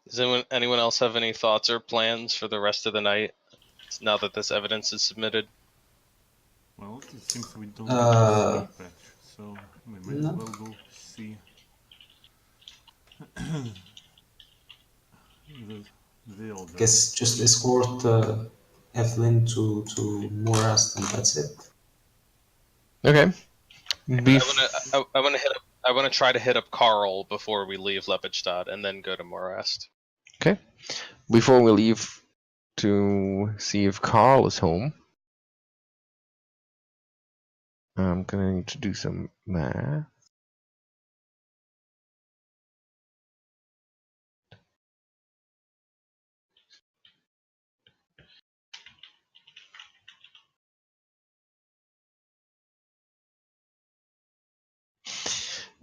Does anyone else have any thoughts or plans for the rest of the night, now that this evidence is submitted? Well, it seems we don't have a sleep patch, so we might No. as well go see the elder. Guess just escort Evelyn to Morast, and that's it. Okay. I want to try to hit up Carl before we leave Lepidstadt, and then go to Morast. Okay. Before we leave to see if Carl is home, I'm gonna need to do some math.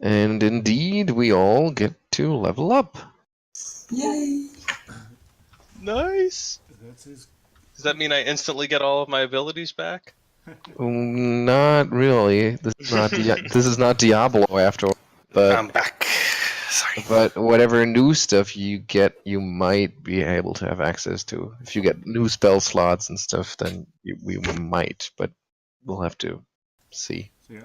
And indeed, we all get to level up. Yay! Nice! Does Does that mean I instantly get all of my abilities back? Not really. This is not this is not Diablo after all. But I'm back. Sorry. But whatever new stuff you get, you might be able to have access to. If you get new spell slots and stuff, then we might, but we'll have to see. So yeah,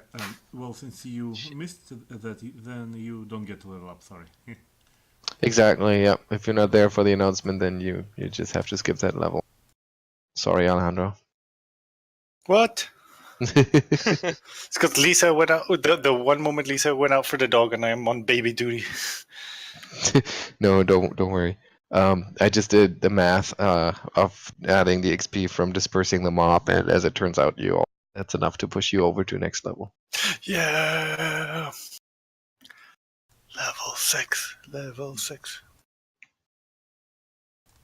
well, since you missed that, then you don't get to level up, sorry. Exactly, yeah. If you're not there for the announcement, then you just have to skip that level. Sorry, Alejandro. What? It's because Lisa went out. The one moment Lisa went out for the dog, and I am on baby duty. No, don't worry. I just did the math of adding the XP from dispersing the mob, and as it turns out, that's enough to push you over to next level. Yeah. Level 6. Level 6.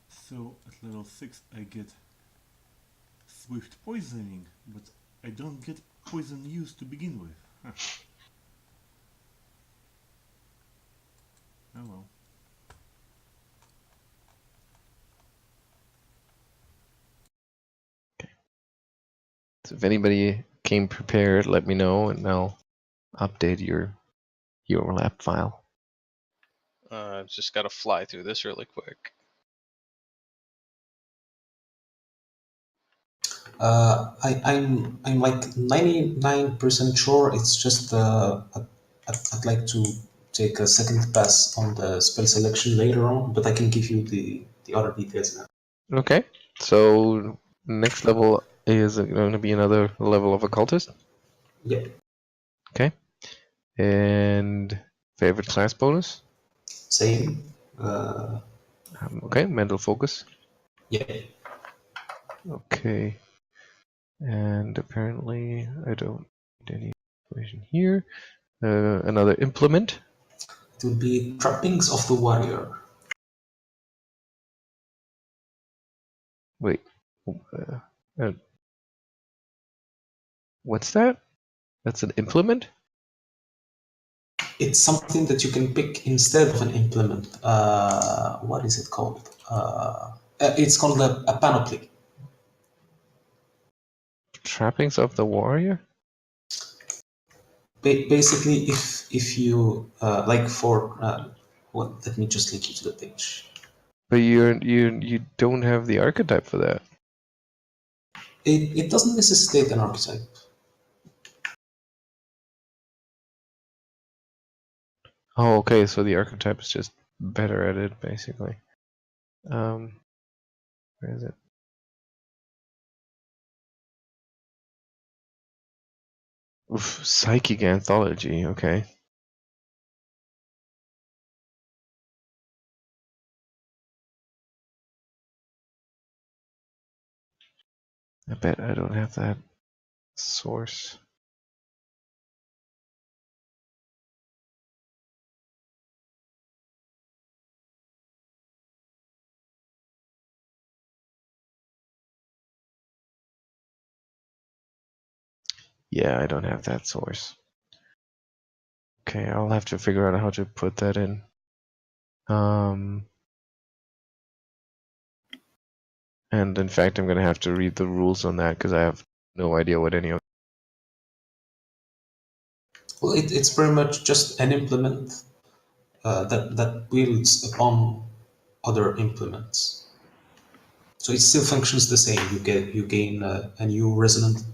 So at level 6 I get swift poisoning, but I don't get poison use to begin with. Huh. Oh well. So if anybody came prepared, let me know, and I'll update your overlap file. I've just got to fly through this really quick. I'm like 99% sure. It's just I'd like to take a second pass on the spell selection later on, but I can give you the other details now. Okay, so next level is going to be another level of occultist. Yeah. Okay, and favorite class bonus. Same. Okay, mental focus. Yeah. Okay, and apparently I don't need any information here. Another implement. It will be trappings of the warrior. Wait, what's that? That's an implement? It's something that you can pick instead of an implement. What is it called? It's called a panoply. Trappings of the warrior? Basically, if you like for well, let me just link you to the page. But you don't have the archetype for that. It doesn't necessitate an archetype. Oh, okay. So the archetype is just better at it, basically. Where is it? Oof, psychic anthology. Okay. I bet I don't have that source. Yeah, I don't have that source. Okay, I'll have to figure out how to put that in. And in fact, I'm gonna have to read the rules on that because I have no idea what any of. Well, it's very much just an implement that builds upon other implements. So it still functions the same. You gain a new resonant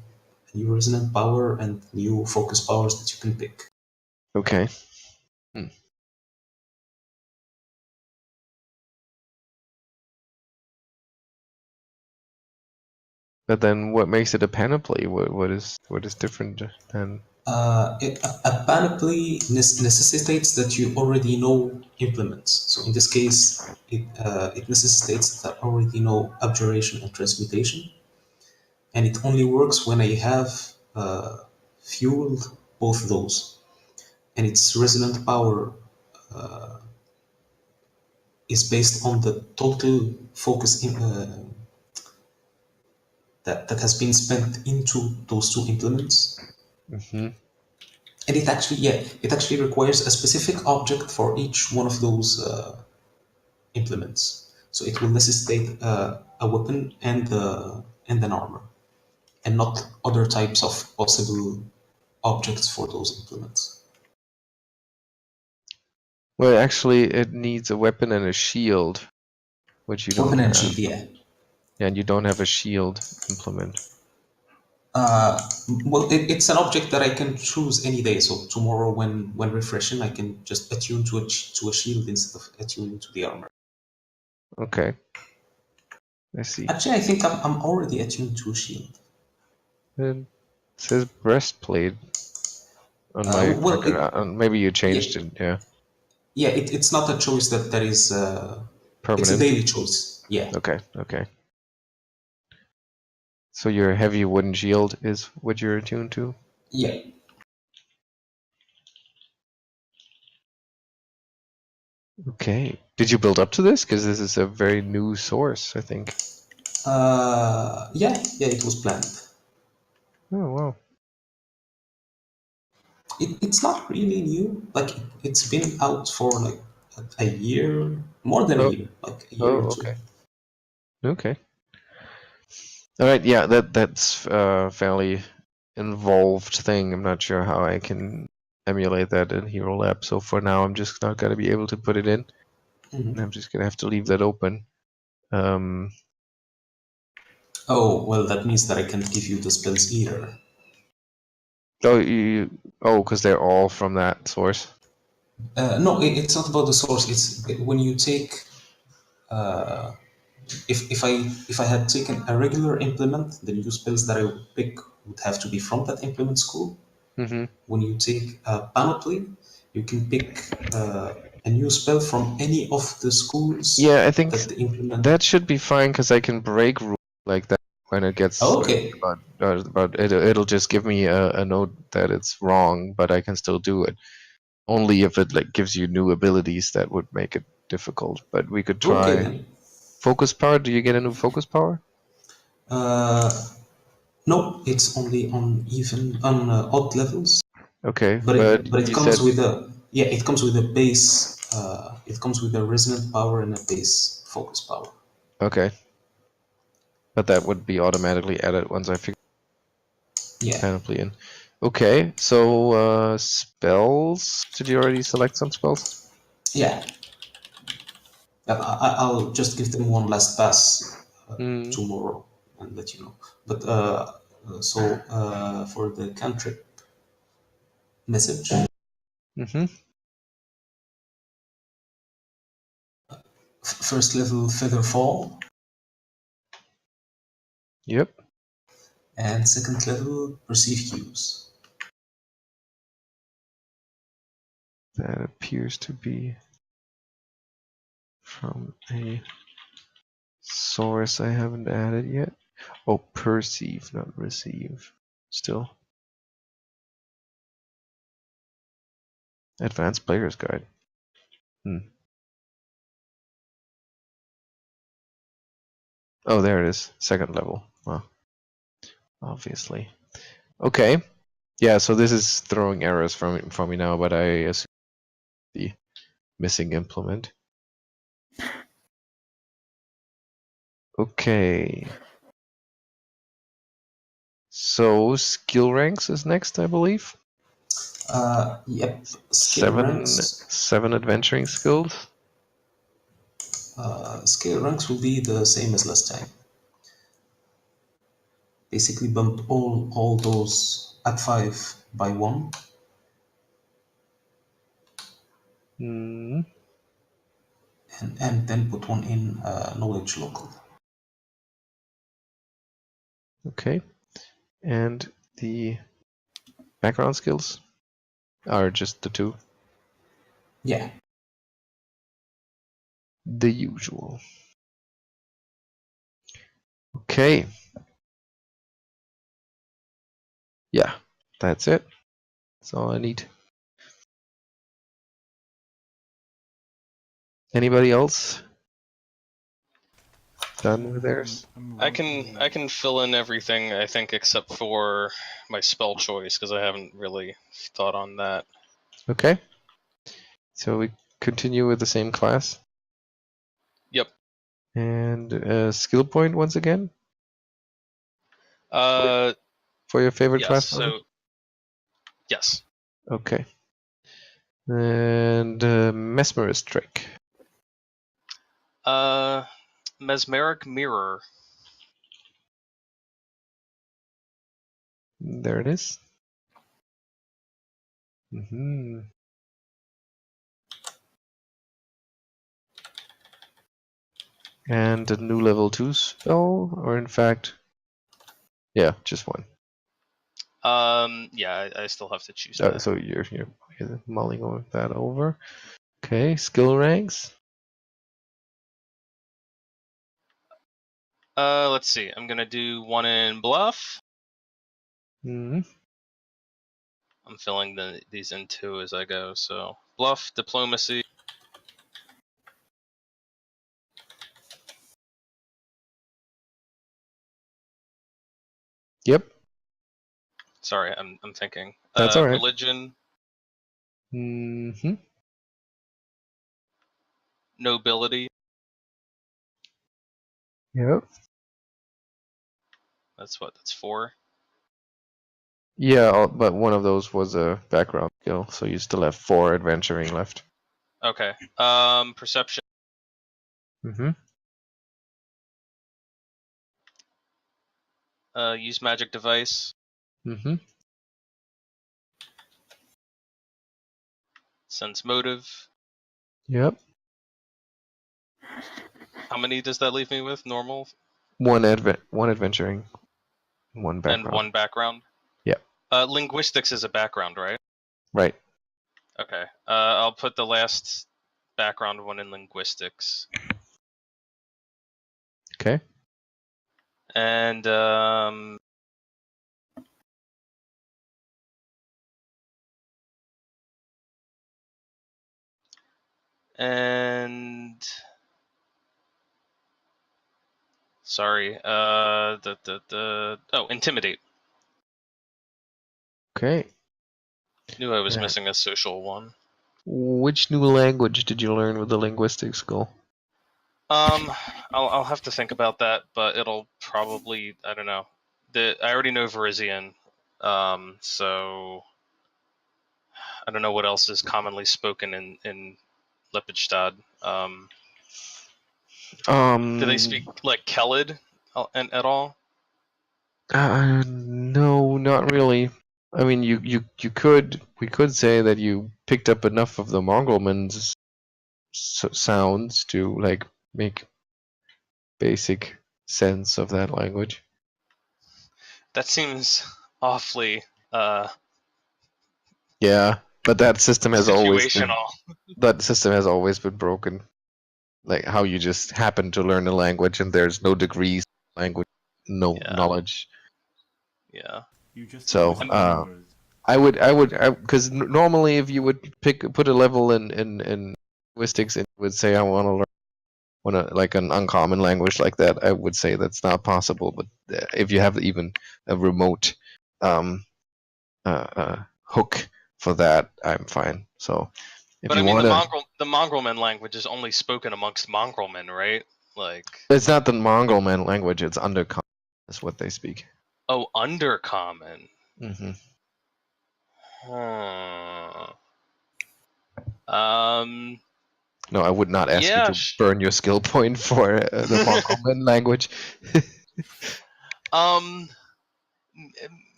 power and new focus powers that you can pick. Okay. But then, what makes it a panoply? What is different than? A panoply necessitates that you already know implements. So in this case, it necessitates that I already know abjuration and transmutation, and it only works when I have fueled both those. And its resonant power is based on the total focus that has been spent into those two implements. Mm-hmm. And it actually requires a specific object for each one of those implements. So it will necessitate a weapon and an armor, and not other types of possible objects for those implements. Well, actually, it needs a weapon and a shield, which you don't Weapon and have. shield, yeah. And you don't have a shield implement. Well, it's an object that I can choose any day. So tomorrow, when refreshing, I can just attune to a shield instead of attuning to the armor. Okay. I see. Actually, I think I'm already attuned to a shield. It says breastplate on my. Well, maybe you changed it. Yeah. Yeah, it's not a choice that is permanent? It's a daily choice. Yeah. Okay, okay. So your heavy wooden shield is what you're attuned to? Yeah. Okay. Did you build up to this? Because this is a very new source, I think. Yeah, it was planned. Oh, wow. It's not really new. Like it's been out for like a year, more than a Oh, year, like a year or two. okay. Okay. All right, yeah, that's a fairly involved thing. I'm not sure how I can emulate that in Hero Lab. So for now, I'm just not going to be able to put it in. Mhm. And I'm just going to have to leave that open. Oh, well, that means that I can't give you the spells either. Because they're all from that source. No, it's not about the source. It's when you take. If I had taken a regular implement, the new spells that I would pick would have to be from that implement school. Mm-hmm. When you take a panoply, you can pick a new spell from any of the schools. Yeah, I think that the implement. that should be fine because I can break rules like that when it gets Okay. about it'll just give me a note that it's wrong, but I can still do it. Only if it like gives you new abilities that would make it difficult. But we could Okay try then. focus power. Do you get a new focus power? No, it's only on odd levels. Okay, But it you comes said with it comes with a base. It comes with a resonant power and a base focus power. okay, but that would be automatically added once I figure Yeah. panoply in. Okay, so spells. Did you already select some spells? Yeah. I'll just give them one last pass tomorrow and let you know. But for the cantrip message, Mm-hmm. first level feather fall, Yep. and second level perceive cues. That appears to be from a source I haven't added yet. Oh, perceive, not receive. Still. Advanced Player's Guide. Oh, there it is. Second level. Well, obviously. Okay. Yeah, so this is throwing errors for me now, but I assume the missing implement. Okay. So skill ranks is next, I believe. Yep. Skill ranks. Seven adventuring skills. Skill ranks will be the same as last time. Basically bump all those at 5 by 1. Hmm. And then put one in knowledge local. Okay. And the background skills are just the two. Yeah. The usual. Okay. Yeah, that's it. That's all I need. Anybody else done with theirs? I can fill in everything, I think, except for my spell choice, because I haven't really thought on that. Okay. So we continue with the same class. Yep. And skill point once again for your favorite Yes, class. so yes. Okay. And mesmerist trick. Mesmeric mirror. There it is. Mm-hmm. And a new level 2 spell, or in fact, yeah, just one. Yeah, I still have to choose that. So you're mulling that over. Okay, skill ranks. Let's see. I'm gonna do one in bluff. Hmm. I'm filling these in two as I go. So bluff, diplomacy. Yep. Sorry, I'm thinking. That's all right. Religion, Hmm. nobility. Yep. That's 4. Yeah, but one of those was a background skill, so you still have 4 adventuring left. Okay. Perception. Hmm. Use magic device. Hmm. Sense motive. Yep. How many does that leave me with? Normal One adventuring, one background. and one background. Yep. Linguistics is a background, right? Right. Okay. I'll put the last background one in linguistics. Okay. And sorry. Intimidate. Okay. Knew I was Yeah. missing a social one. Which new language did you learn with the linguistics skill? I'll have to think about that, but it'll probably, I don't know. I already know Verizian, so I don't know what else is commonly spoken in Lippstadt. Do they speak like Kelid at all? No, not really. I mean, we could say that you picked up enough of the Mongolman's sounds to like make basic sense of that language. That seems awfully Yeah, but that system has always been broken. Like how you just happen to learn a language and there's no degrees, language, no knowledge. Yeah. You just So, always remember it. I would, because normally if you would put a level in linguistics and would say I want to learn like an uncommon language like that, I would say that's not possible. But if you have even a remote hook for that, I'm fine. So if But you I mean, want to, the Mongolman language is only spoken amongst Mongolmen, right? Like, it's not the Mongolman language; it's Undercommon. Is what they speak. oh, Undercommon. Hmm. Huh. No, I would not ask you Yeah. to burn your skill point for the Mongolman language.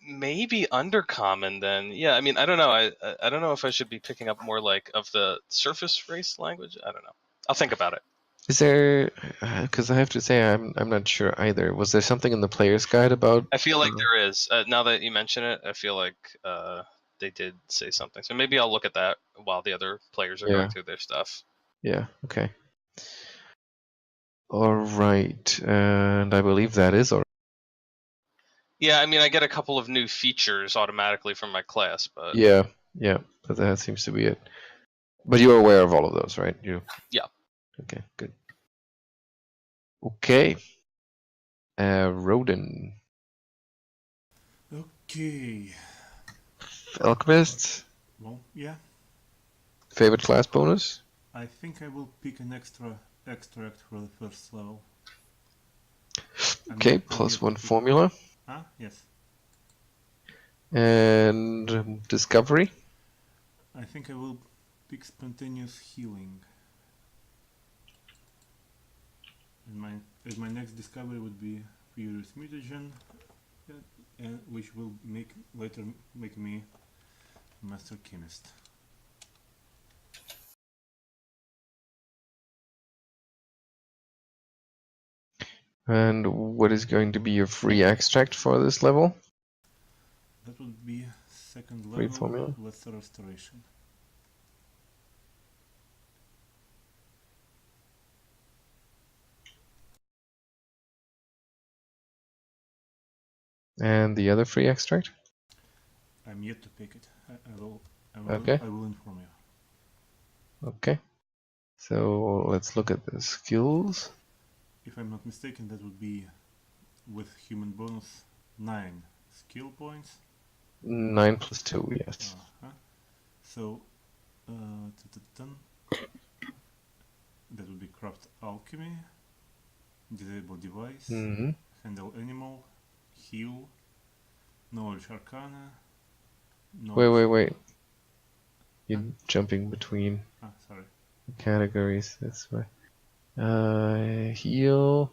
Maybe Undercommon then. Yeah, I mean, I don't know. I don't know if I should be picking up more like of the surface race language. I don't know. I'll think about it. Is there? Because I have to say, I'm not sure either. Was there something in the player's guide about? I feel like there is. Now that you mention it, I feel like they did say something. So maybe I'll look at that while the other players are going through their stuff. Yeah. Okay. All right, and I believe that is all. Yeah, I mean, I get a couple of new features automatically from my class, but Yeah, but that seems to be it. But you're aware of all of those, right? Yeah. Okay, good. Okay. Aroden. Okay. Alchemist. Well, yeah. Favorite class bonus? I think I will pick an extra extract for the first level. Okay, +1 formula. Ah, yes. And discovery? I think I will pick spontaneous healing. And my next discovery would be Furious Mutagen, which will later make me Master Chemist. And what is going to be your free extract for this level? That would be second Free level, formula? Lesser Restoration. And the other free extract? I'm yet to pick it. Okay. I will inform you. Okay. So let's look at the skills. If I'm not mistaken, that would be with human bonus 9 skill points. 9 plus 2, yes. So, that would be craft alchemy, disable device, Mm-hmm. handle animal, heal, knowledge arcana. Wait. You're jumping between Sorry. categories. That's why. Heal,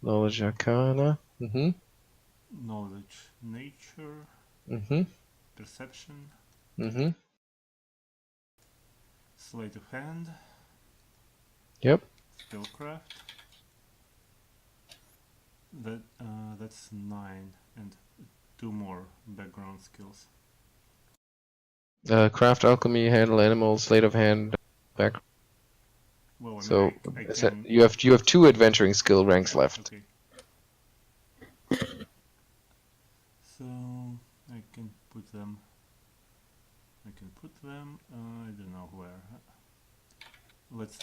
knowledge arcana. Mm-hmm. Knowledge nature, Mm-hmm. perception, Mm-hmm. sleight of hand, Yep. spellcraft. That's 9 and 2 more background skills. Craft alchemy, handle animals, sleight of hand, back. Well, I mean, So I can... you have 2 adventuring skill ranks left. Okay. So I can put them. I don't know where. Let's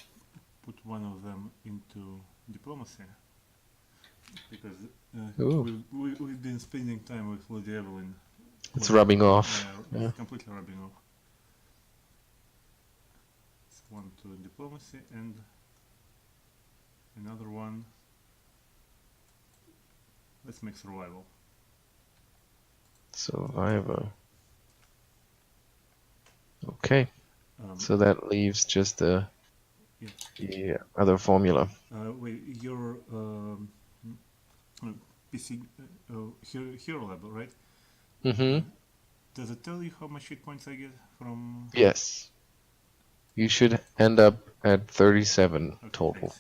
put one of them into diplomacy, because we've been spending time with Lady Evelyn. It's rubbing off. Yeah, it's completely rubbing off. It's one to diplomacy and another one. Let's make survival. Survivor. Okay. So that leaves just the other formula. Wait, your PC hero level, right? Mm-hmm. Does it tell you how much hit points I get from? Yes. You should end up at 37 total.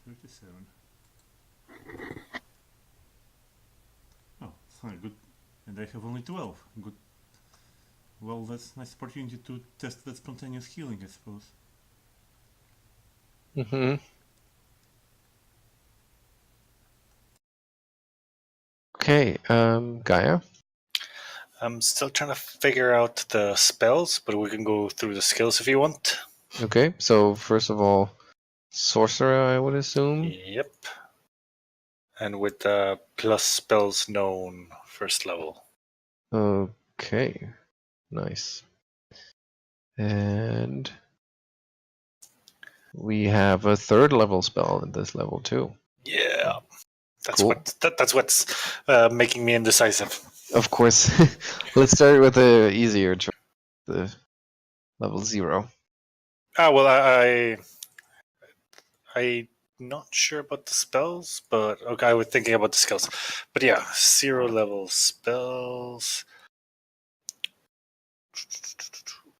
Thanks. Oh, sorry, good. And I have only 12. Good. Well, that's a nice opportunity to test that spontaneous healing, I suppose. Mm-hmm. Okay, Geier? I'm still trying to figure out the spells, but we can go through the skills if you want. Okay, so first of all, sorcerer, I would assume? Yep. And with plus spells known, first level. Okay, nice. And we have a 3rd level spell at this level too. Yeah. That's Cool. that's what's making me indecisive. Of course. Let's start with the easier choice, the level 0. Well, I'm not sure about the spells, but okay, I was thinking about the skills. But yeah, 0 level spells.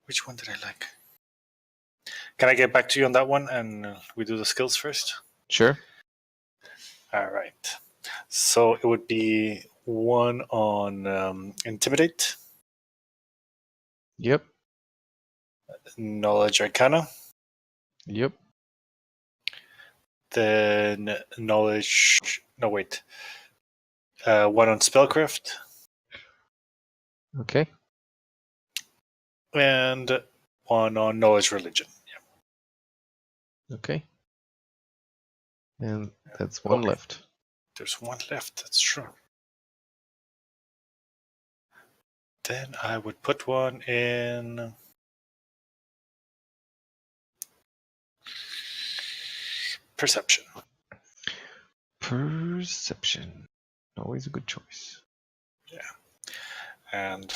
Which one did I like? Can I get back to you on that one and we do the skills first? Sure. All right. So it would be 1 on Intimidate, Yep. Knowledge Arcana, Yep. then Knowledge. No, wait. 1 on Spellcraft, Okay. and 1 on Knowledge Religion. Yeah. Okay. And that's 1 left. There's 1 left, that's true. Then I would put 1 in Perception. Perception. Always a good choice. Yeah. And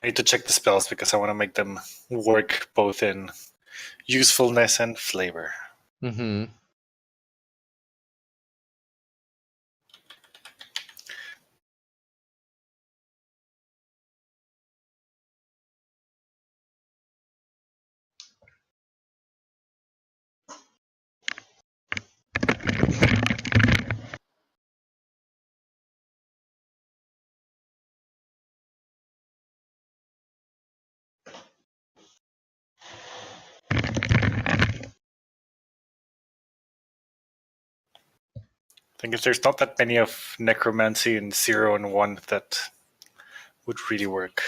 I need to check the spells because I want to make them work both in usefulness and flavor. Mm-hmm. think if there's not that many of necromancy and 0 and 1 that would really work.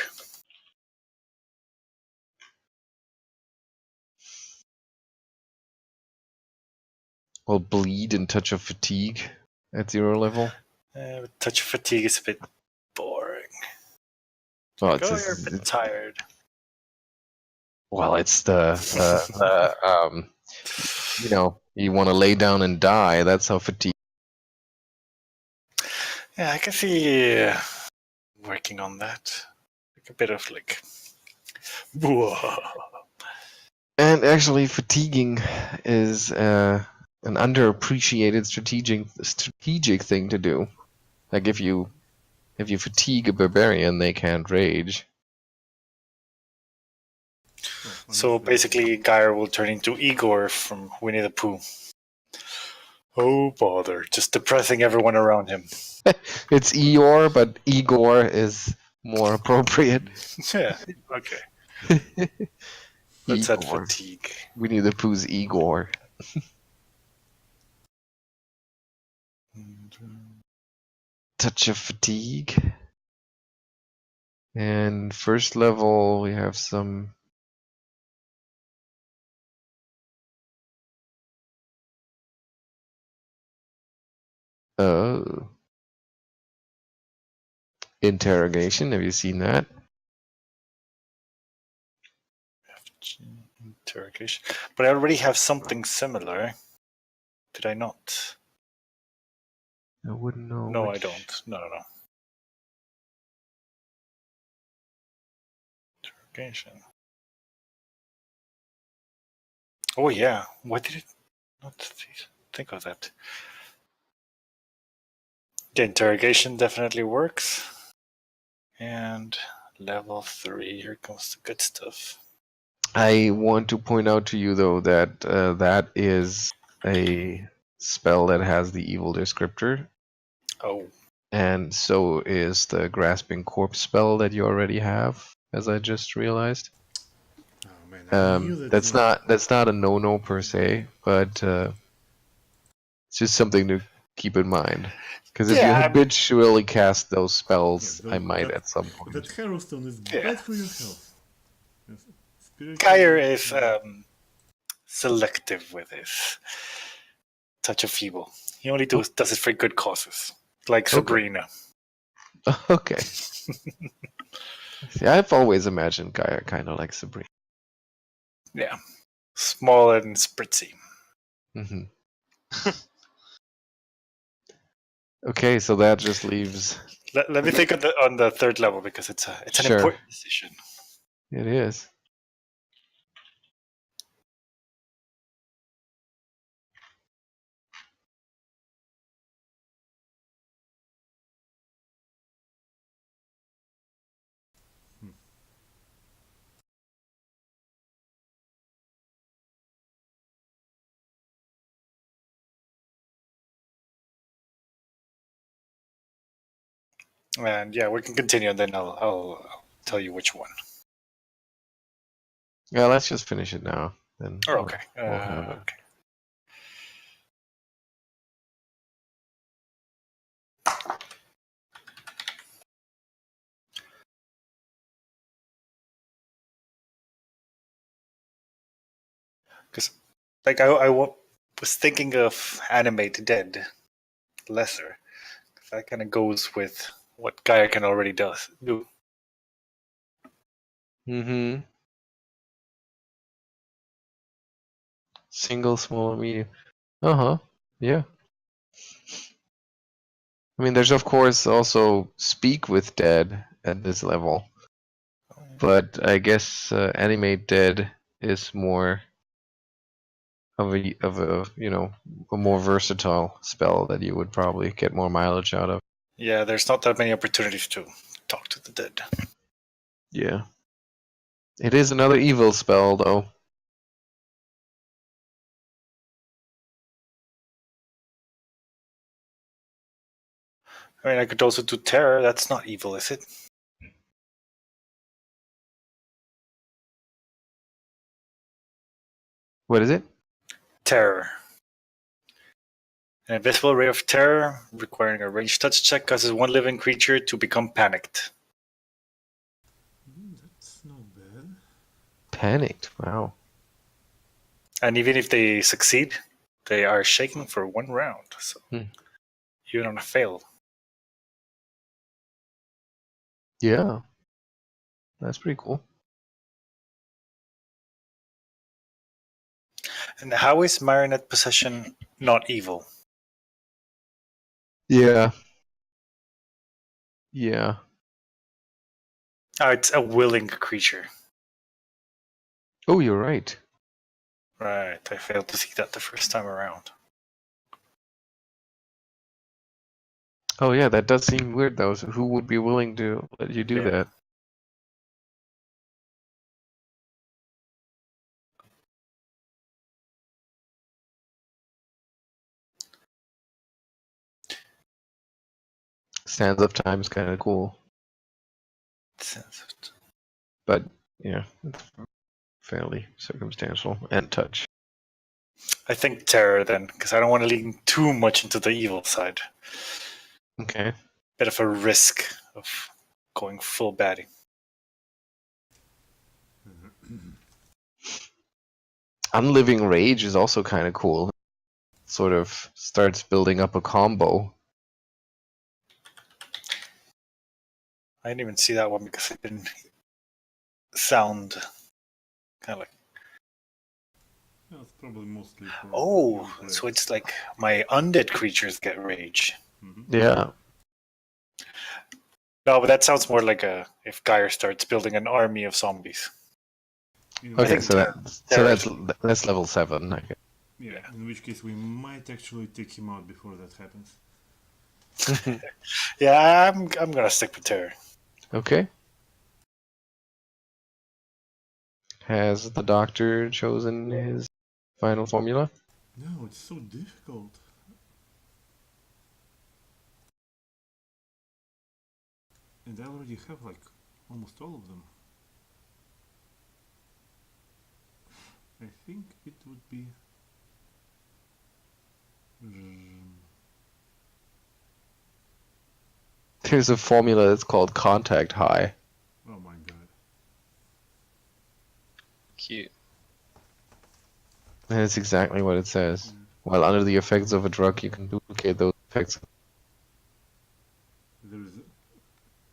Well, bleed and touch of fatigue at 0 level. Touch of fatigue is a bit boring. Well, You're a bit tired. Well, it's you want to lay down and die. That's how fatigue. Yeah, I can see working on that. Like a bit of like. And actually, fatiguing is an underappreciated strategic thing to do. Like if you fatigue a barbarian, they can't rage. So basically, Geier will turn into Igor from Winnie the Pooh. Oh bother! Just depressing everyone around him. It's Eeyore, but Igor is more appropriate. Yeah. Okay. Let's add fatigue. Winnie the Pooh's Igor. Touch of fatigue. And first level, we have some. Oh. Interrogation, have you seen that? Interrogation. But I already have something similar. Did I not? I wouldn't know. No, I don't. No. Interrogation. Oh yeah. Why did it not think of that? The interrogation definitely works. And level 3, here comes the good stuff. I want to point out to you, though, that that is a spell that has the evil descriptor. Oh. And so is the grasping corpse spell that you already have, as I just realized. Oh man, I knew that's not a no per se, but it's just something to keep in mind. Because if you habitually cast those spells, I might at some point. That Harrowstone is bad for your health. Geier is selective with his touch of evil. He only does it for good causes, like Sabrina. Okay. See, I've always imagined Geier kind of like Sabrina. Yeah, small and spritzy. Mm-hmm. Okay, so that just leaves. Let me think on the third level because it's an important decision. It is. And yeah, we can continue, and then I'll tell you which one. Yeah, let's just finish it now. Then. Okay. We'll have it. Okay. Because, like, I was thinking of Animate Dead lesser. That kind of goes with what Geier can already do. Mm-hmm. Single, small, or medium. Yeah. I mean, there's of course also Speak with Dead at this level, but I guess Animate Dead is more of a a more versatile spell that you would probably get more mileage out of. Yeah, there's not that many opportunities to talk to the dead. Yeah. It is another evil spell, though. I mean, I could also do Terror. That's not evil, is it? What is it? Terror. An invisible ray of terror, requiring a ranged touch check, causes one living creature to become panicked. That's not bad. Panicked. Wow. And even if they succeed, they are shaken for 1 round. So even on a fail. Yeah. That's pretty cool. And how is marionette possession not evil? Yeah. Yeah. Oh, it's a willing creature. Oh, you're right. Right, I failed to see that the first time around. Oh, yeah, that does seem weird, though. So who would be willing to let you do Yeah. that? Sands of Time is kind of cool. But, yeah, it's fairly circumstantial. And touch. I think terror then, because I don't want to lean too much into the evil side. Okay. Bit of a risk of going full baddie. Unliving Rage is also kind of cool. Sort of starts building up a combo. I didn't even see that one because it didn't sound kind of like. That's probably mostly for Oh, young players. so it's like my undead creatures get rage. Yeah. No, but that sounds more like if Geier starts building an army of zombies. Okay, think so terror that's level 7. Okay. Yeah, in which case we might actually take him out before that happens. Yeah, I'm gonna stick with terror. Okay. Has the doctor chosen his final formula? No, it's so difficult. And I already have like almost all of them. I think it would be... There's a formula that's called Contact High. Oh my god. Cute. And it's exactly what it says. While under the effects of a drug, you can duplicate those effects. There's...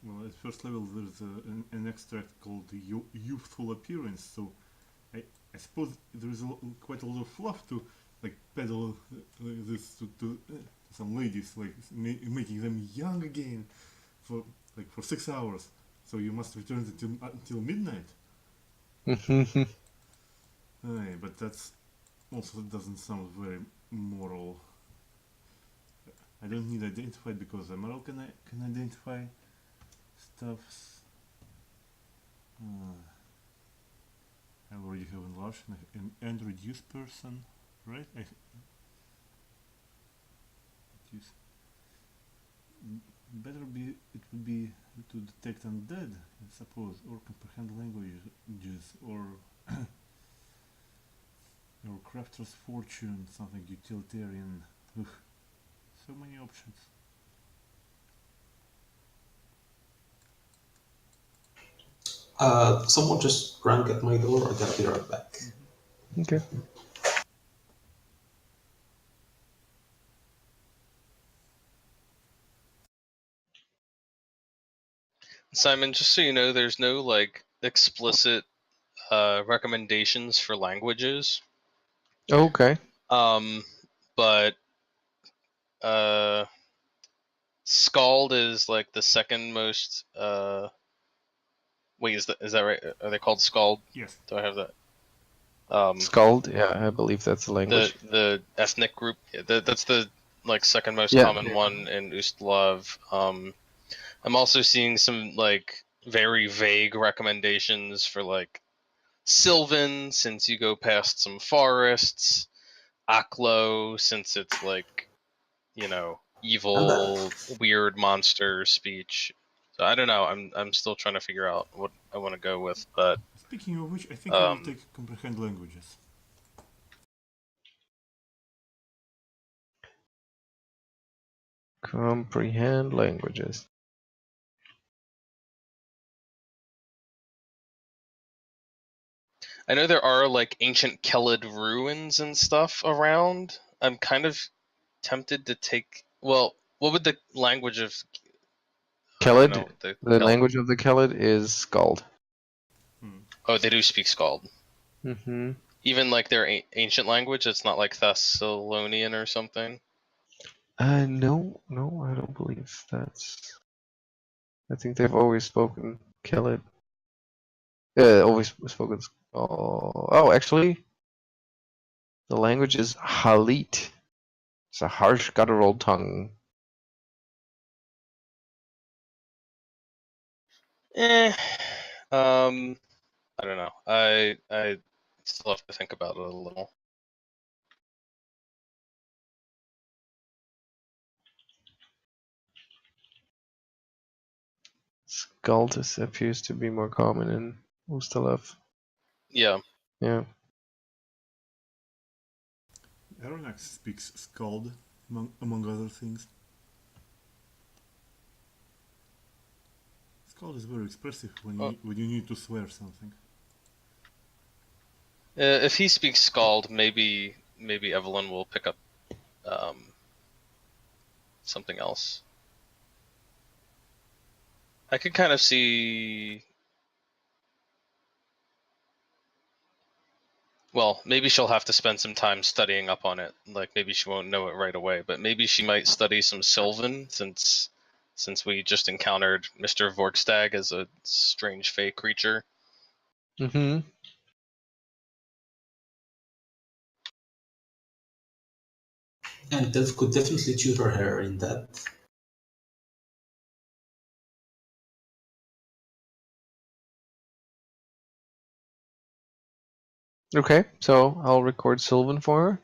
Well, at first level there's an extract called Youthful Appearance, so I suppose there is quite a lot of fluff to like peddle this to some ladies, like making them young again for 6 hours. So you must return until midnight. Aye, but that's also doesn't sound very moral. I don't need identified because Emaәрel can identify stuffs. I already have enlarged and reduce person, right? Reduce. It would be to detect undead, I suppose, or comprehend languages, or or crafter's fortune, something utilitarian. Ugh. So many options. Someone just rang at my door. I gotta be right back. Okay. Simon, just so you know, there's no like explicit recommendations for languages. Okay. But Scald is like the second most. Wait, is that right? Are they called Scald? Yes. Do I have that? Skald, yeah, I believe that's the language. The ethnic group. That's the like second most Yeah. common one in Ustlav. I'm also seeing some like very vague recommendations for like Sylvan, since you go past some forests. Aklo, since it's like, you know, evil, weird monster speech. So I don't know. I'm still trying to figure out what I want to go with, but Speaking of which, I think I will take comprehend languages. Comprehend languages. I know there are like ancient Kelid ruins and stuff around. I'm kind of tempted to take. Well, what would the language of I don't Kelid. know, The language of the Kelid is Skald. Oh, they do speak Skald. Mm-hmm. Even like their ancient language. It's not like Thessalonian or something. No, I don't believe that's. I think they've always spoken Kelid. Always spoken. Oh, actually, the language is Halit. It's a harsh, guttural tongue. I don't know. I still have to think about it a little. Skaltis appears to be more common in Ustalev. Yeah. Yeah. Arronax speaks Skald, among other things. Skald is very expressive when you need to swear something. If he speaks Skald, maybe Evelyn will pick up something else. I could kind of see. Well, maybe she'll have to spend some time studying up on it. Like maybe she won't know it right away, but maybe she might study some Sylvan since we just encountered Mr. Vorkstag as a strange fey creature. Mm-hmm. And that could definitely tutor her in that. Okay, so I'll record Sylvan for her.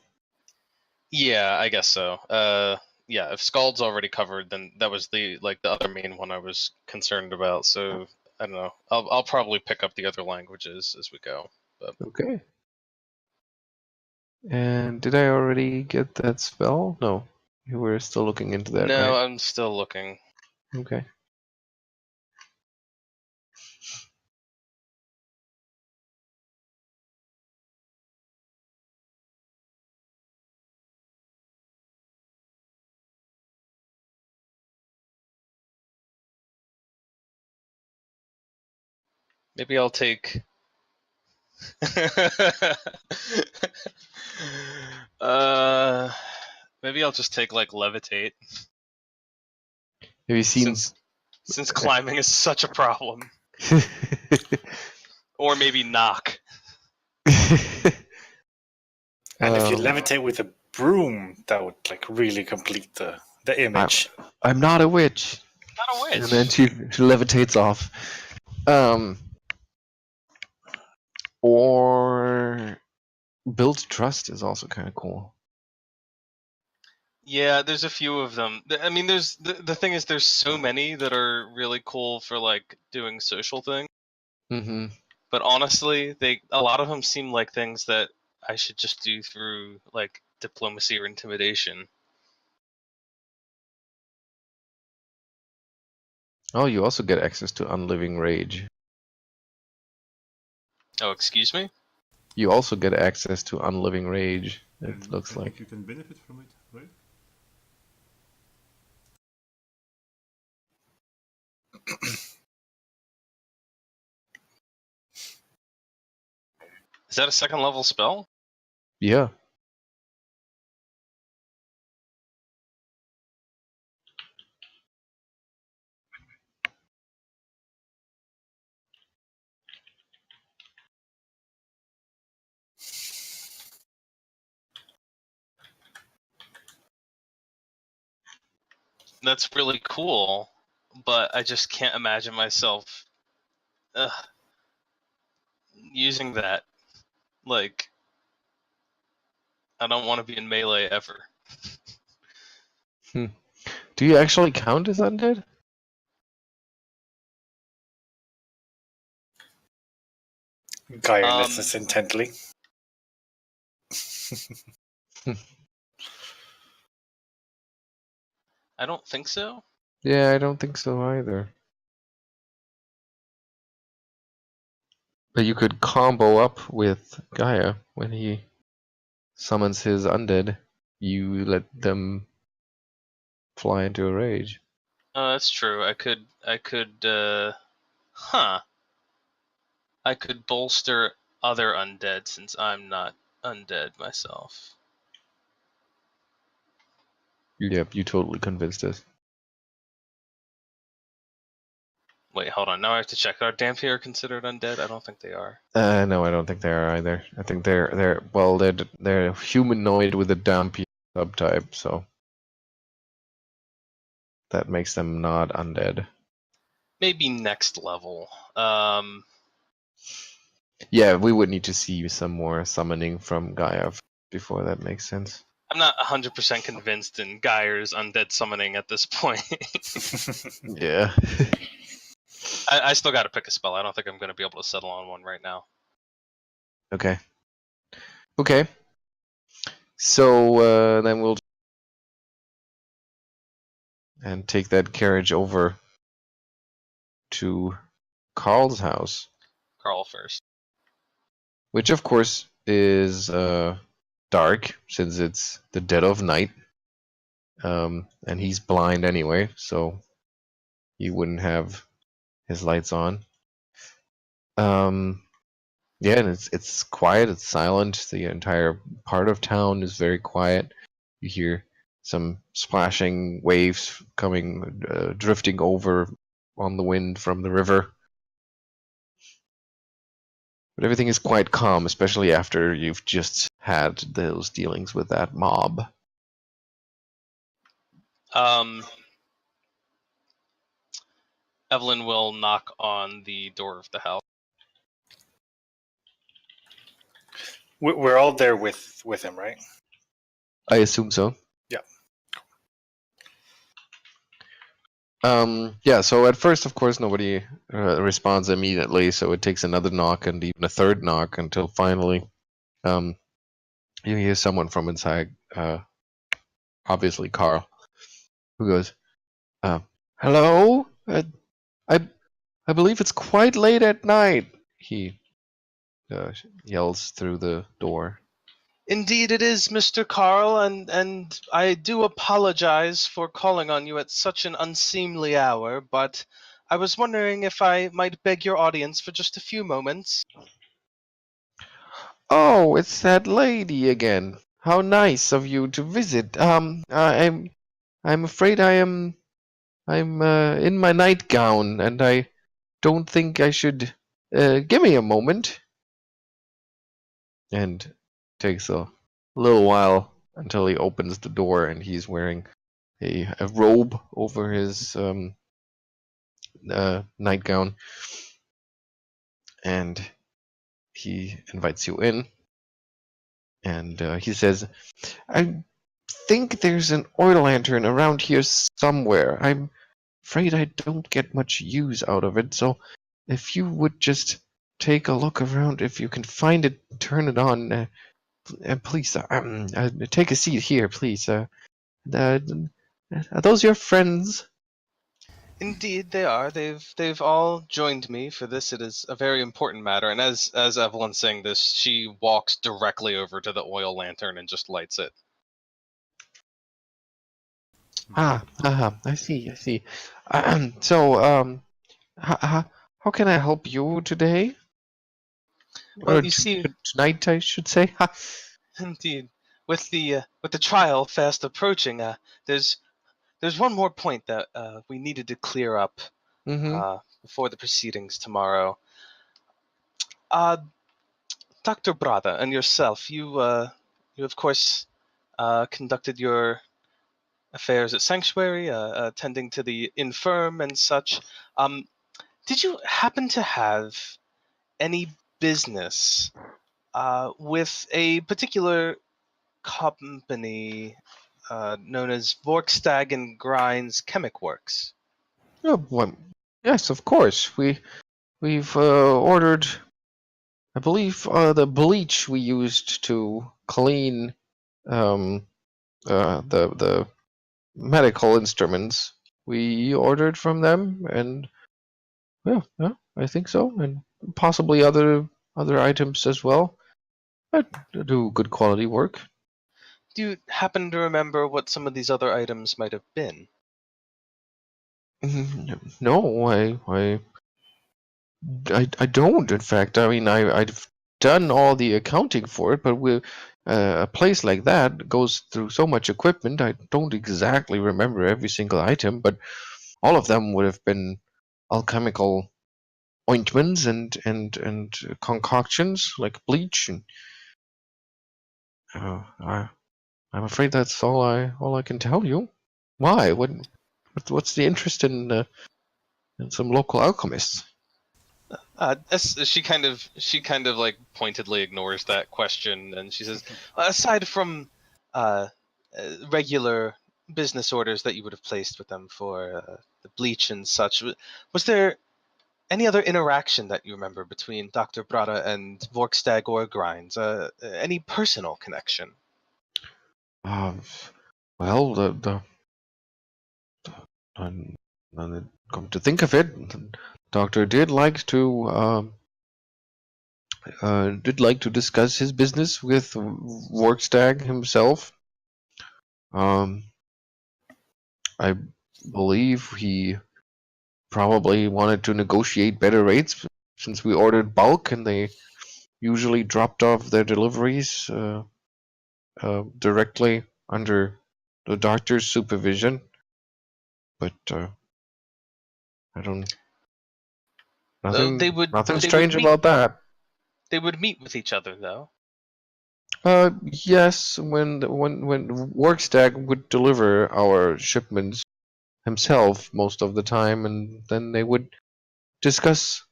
Yeah, I guess so. Yeah, if Scald's already covered, then that was the other main one I was concerned about. So I don't know. I'll probably pick up the other languages as we go. But Okay. And did I already get that spell? No. You were still looking into that, no, right? I'm still looking. Okay. Maybe I'll take. Maybe I'll just take like levitate. Have you seen? Since climbing is such a problem. Or maybe knock. And if you levitate with a broom, that would like really complete the image. I'm not a witch. Not a witch. And then she levitates off. Or build trust is also kind of cool. Yeah, there's a few of them. I mean, there's the thing is, there's so many that are really cool for like doing social things. Mm-hmm. But honestly, a lot of them seem like things that I should just do through like diplomacy or intimidation. Oh, you also get access to Unliving Rage. Oh, excuse me? You also get access to Unliving Rage, it And looks I like. think you can benefit from it, right? Is that a second level spell? Yeah. That's really cool, but I just can't imagine myself using that. Like, I don't want to be in melee ever. Do you actually count as undead? Geier listens intently. I don't think so. Yeah, I don't think so either. But you could combo up with Gaia when he summons his undead. You let them fly into a rage. Oh, that's true. I could, huh. I could bolster other undead since I'm not undead myself. Yep, you totally convinced us. Wait, hold on. Now I have to check. Are Dhampir considered undead? I don't think they are. No, I don't think they are either. I think they're humanoid with a Dhampir subtype, so that makes them not undead. Maybe next level. Yeah, we would need to see some more summoning from Gaia before that makes sense. I'm not 100% convinced in Geier's undead summoning at this point. Yeah. I still got to pick a spell. I don't think I'm going to be able to settle on one right now. Okay. Okay. So then we'll and take that carriage over to Carl's house, Carl first. which of course is dark since it's the dead of night, and he's blind anyway, so he wouldn't have his lights on. Yeah, and it's quiet, it's silent. The entire part of town is very quiet. You hear some splashing waves coming, drifting over on the wind from the river. But everything is quite calm, especially after you've just had those dealings with that mob. Evelyn will knock on the door of the house. We're all there with him, right? I assume so. Yeah. Yeah, so at first, of course, nobody responds immediately, so it takes another knock and even a third knock until finally you hear someone from inside, obviously Carl, who goes, hello? I believe it's quite late at night, he yells through the door. Indeed it is, Mr. Carl, and I do apologize for calling on you at such an unseemly hour, but I was wondering if I might beg your audience for just a few moments. Oh, it's that lady again. How nice of you to visit. I'm afraid I'm in my nightgown, and I don't think I should. Give me a moment. And takes a little while until he opens the door, and he's wearing a robe over his nightgown, and he invites you in, and he says, I think there's an oil lantern around here somewhere. I'm afraid I don't get much use out of it, so if you would just take a look around, if you can find it, turn it on, please, take a seat here, please. Are those your friends? Indeed they are. They've all joined me for this. It is a very important matter, and as Evelyn's saying this, she walks directly over to the oil lantern and just lights it. I see. So, how can I help you today? Well, Or you see, tonight, I should say. indeed, with the trial fast approaching, there's one more point that we needed to clear up before the proceedings tomorrow. Dr. Brada and yourself, you of course conducted your affairs at Sanctuary, attending to the infirm and such. Did you happen to have any business with a particular company known as Vorkstag and Grind's Chemic Works? Oh, well, yes, of course. We've ordered, I believe, the bleach we used to clean the medical instruments we ordered from them, and yeah, I think so, and possibly other items as well. But they do good quality work. Do you happen to remember what some of these other items might have been? No, I don't. In fact, I mean, I've done all the accounting for it, but a place like that goes through so much equipment. I don't exactly remember every single item, but all of them would have been alchemical ointments and concoctions like bleach. And I'm afraid that's all I can tell you. Why? What's the interest in some local alchemists? She kind of like pointedly ignores that question, and she says, aside from regular business orders that you would have placed with them for the bleach and such, was there any other interaction that you remember between Dr. Brada and Vorkstag or Grinds? Any personal connection? Well, come to think of it, the doctor did like to discuss his business with Vorkstag himself. I believe he probably wanted to negotiate better rates since we ordered bulk and they usually dropped off their deliveries directly under the doctor's supervision. But I don't. Nothing strange about that. They would meet with each other, though. Yes, when Workstag would deliver our shipments himself most of the time, and then they would discuss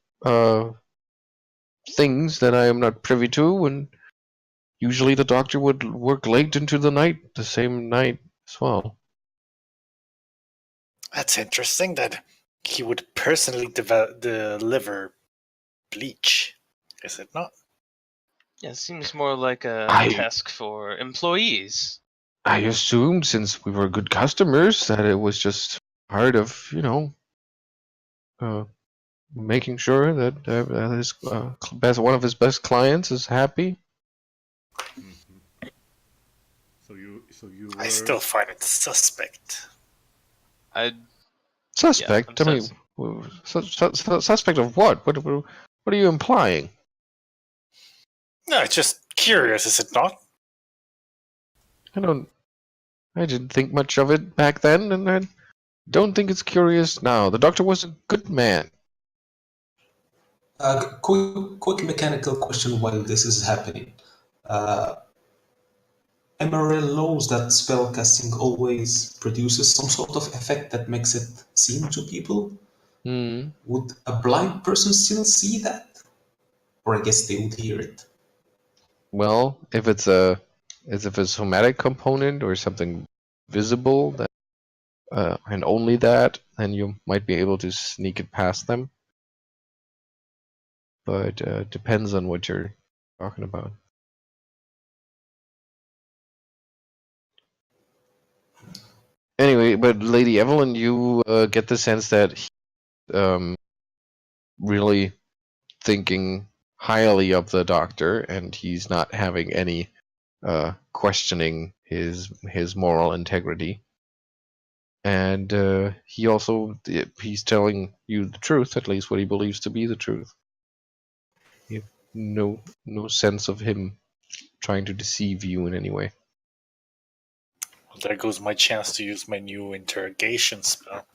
things that I am not privy to, and usually the doctor would work late into the night, the same night as well. That's interesting that he would personally deliver bleach, is it not? Yeah, it seems more like a task for employees. I assumed, since we were good customers, that it was just part of, making sure that his one of his best clients is happy. Mm-hmm. So you. I still find it suspect. Suspect? Yeah, I mean, suspect of what? What are you implying? No, it's just curious, is it not? I didn't think much of it back then, and I don't think it's curious now. The doctor was a good man. Quick mechanical question while this is happening. Emaәрel knows that spellcasting always produces some sort of effect that makes it seem to people. Would a blind person still see that? Or I guess they would hear it. Well, if it's a somatic component or something visible, that and only that, then you might be able to sneak it past them. But depends on what you're talking about. Anyway, but Lady Evelyn, you get the sense that he's really thinking highly of the doctor, and he's not having any questioning his moral integrity. And he's telling you the truth, at least what he believes to be the truth. You have no sense of him trying to deceive you in any way. Well, there goes my chance to use my new interrogation spell.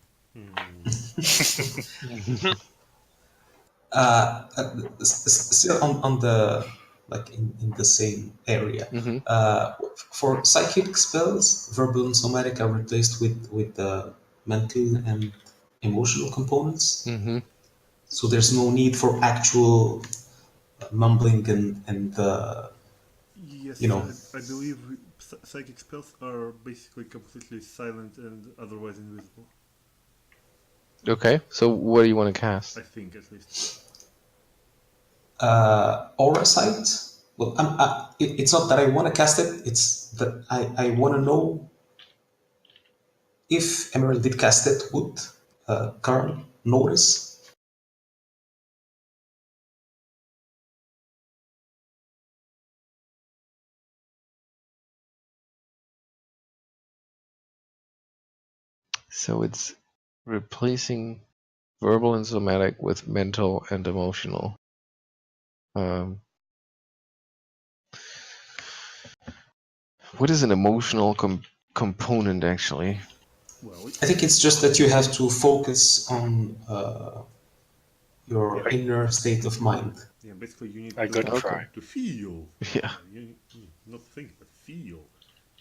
Still on the in the same area. Mm-hmm. For psychic spells, verbal and somatic are replaced with the mental and emotional components. Mm-hmm. So there's no need for actual mumbling and yes, I believe psychic spells are basically completely silent and otherwise invisible. Okay, so what do you want to cast? I think, at least. Aura sight. Well, it's not that I want to cast it. It's that I want to know if Emaírel did cast it, would Carl notice? So it's replacing verbal and somatic with mental and emotional. What is an emotional component, actually? Well, I think it's just that you have to focus on your inner state of mind. yeah, basically you need I got to, try. to feel. Yeah. You not think, but feel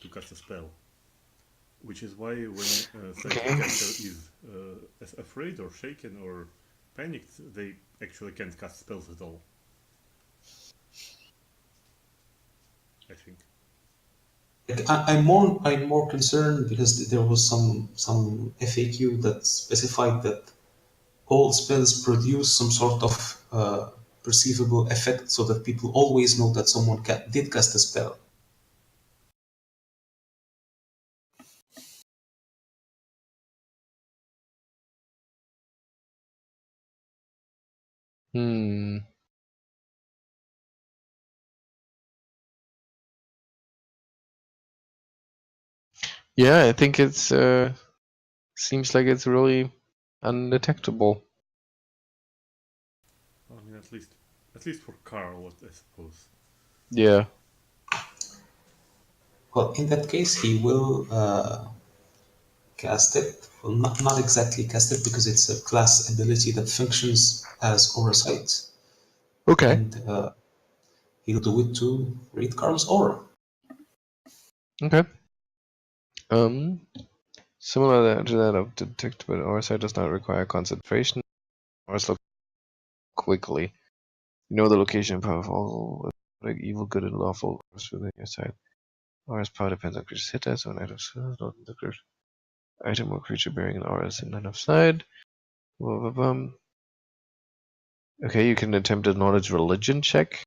to cast a spell. Which is why when psychic Okay. caster is afraid or shaken or panicked, they actually can't cast spells at all. I think. I'm more concerned because there was some FAQ that specified that all spells produce some sort of perceivable effect, so that people always know that someone did cast a spell. Hmm. Yeah, I think it's seems like it's really undetectable. I mean, at least for Carl, I suppose. Yeah. Well, in that case, he will cast it. Well, not exactly cast it, because it's a class ability that functions as aura sight, Okay. and he'll do it to read Carl's aura. Okay. Similar to that of detect, but oversight does not require concentration. Ours look quickly. You know the location and power of all like evil, good, and lawful within your sight. Aura's power depends on creature's hit dice or an item's not the creature. Item or creature bearing an aura is in line of sight. Okay, you can attempt a knowledge religion check.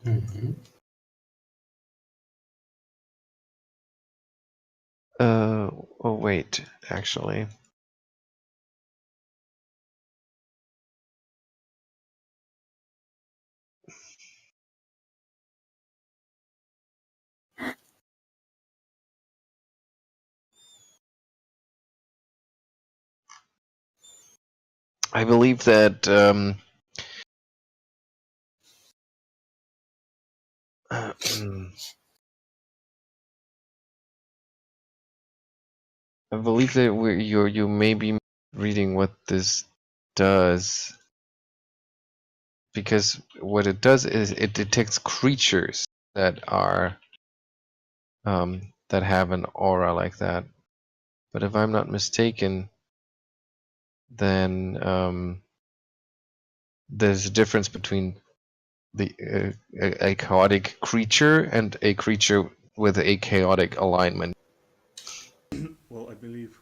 Mm-hmm. Oh wait, actually. I believe that I believe that you may be reading what this does, because what it does is it detects creatures that are that have an aura like that. But if I'm not mistaken, then there's a difference between a chaotic creature and a creature with a chaotic alignment. Well, I believe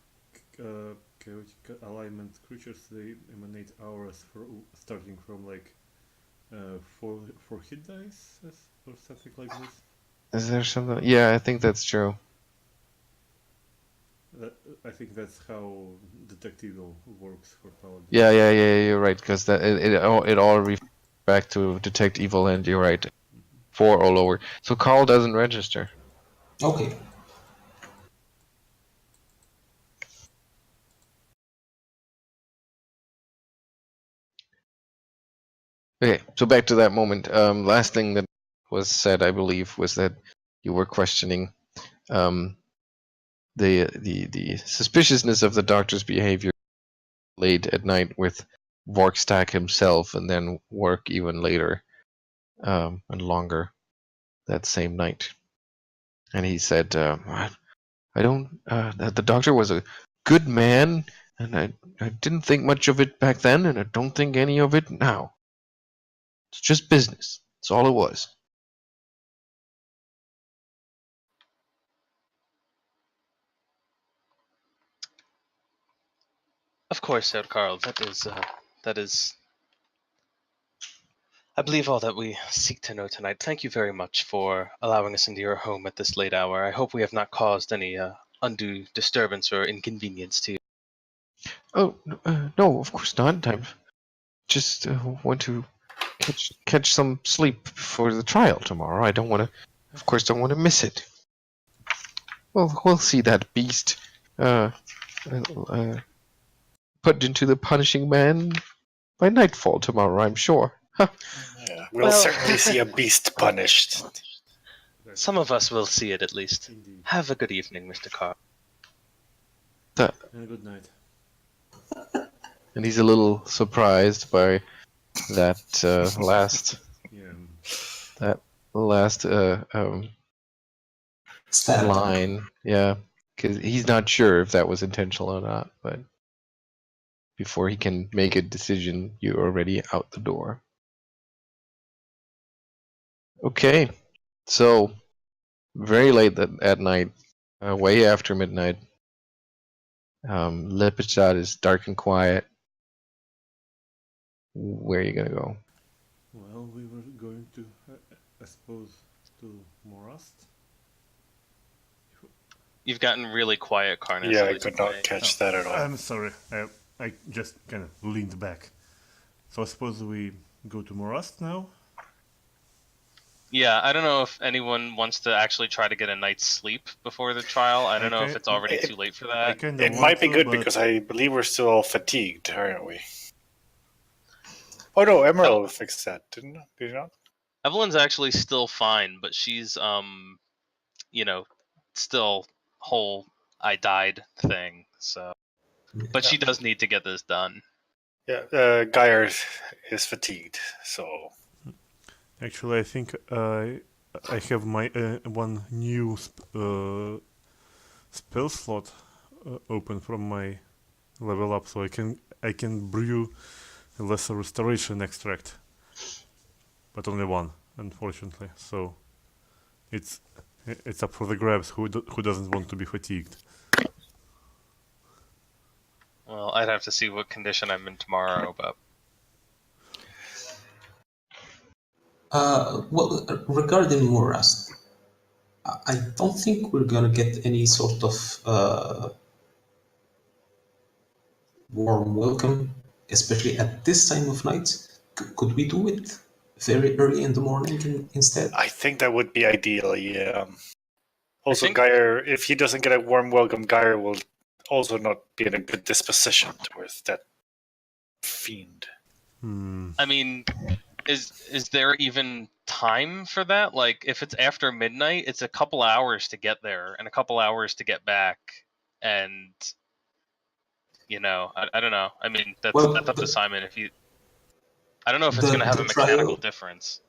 chaotic alignment creatures, they emanate auras starting from like four hit dice or something like this. Is there something? Yeah, I think that's true. I think that's how detect evil works for paladins. Yeah, you're right, because that it all refers back to detect evil, and you're right, 4 or lower. So Carl doesn't register. Okay. Okay, so back to that moment. Last thing that was said, I believe, was that you were questioning um, the suspiciousness of the doctor's behavior late at night with Vorkstag himself, and then work even later and longer that same night. And he said, "I don't. The doctor was a good man, and I didn't think much of it back then, and I don't think any of it now. It's just business. That's all it was." Of course, Sir Carl. That is I believe all that we seek to know tonight. Thank you very much for allowing us into your home at this late hour. I hope we have not caused any undue disturbance or inconvenience to you. Oh, no, of course not. I just want to catch some sleep before the trial tomorrow. I don't want to, of course, don't want to miss it. Well, we'll see that beast put into the punishing man by nightfall tomorrow, I'm sure. Huh. Yeah, we'll certainly see a beast punished. Some of us will see it at least. Indeed. Have a good evening, Mr. Carr. And a good night. And he's a little surprised by that last Stab. line. Yeah, because he's not sure if that was intentional or not. But before he can make a decision, you're already out the door. Okay, so very late at night, way after midnight. Lipstadt is dark and quiet. Where are you gonna go? Well, we were going to, I suppose, to Morast. You've gotten really quiet, Carnus. Yeah, at I least could for not me. catch that at all. I'm sorry, I just kind of leaned back. So I suppose we go to Morast now? Yeah, I don't know if anyone wants to actually try to get a night's sleep before the trial. I don't know if Okay. it's already too late for I that. kinda It want might be to, good but because I believe we're still all fatigued, aren't we? Oh no, Emaírel fixed that, did you not? Evelyn's actually still fine, but she's still whole I died thing. So, but she does need to get this done. Yeah, Geier is fatigued, so actually I think I have my one new spell slot open from my level up, so I can brew a lesser restoration extract, but only one, unfortunately. So it's up for the grabs. Who doesn't want to be fatigued? Well, I'd have to see what condition I'm in tomorrow, but Well, regarding Morast, I don't think we're gonna get any sort of warm welcome, especially at this time of night. Could we do it very early in the morning instead? I think that would be ideal, yeah. Also, think- Geier, if he doesn't get a warm welcome, Geier will also not be in a good disposition towards that fiend. I mean, is there even time for that? Like, if it's after midnight, it's a couple hours to get there and a couple hours to get back, and I don't know. I mean, that's up to Simon. I don't know if it's going to have a mechanical difference.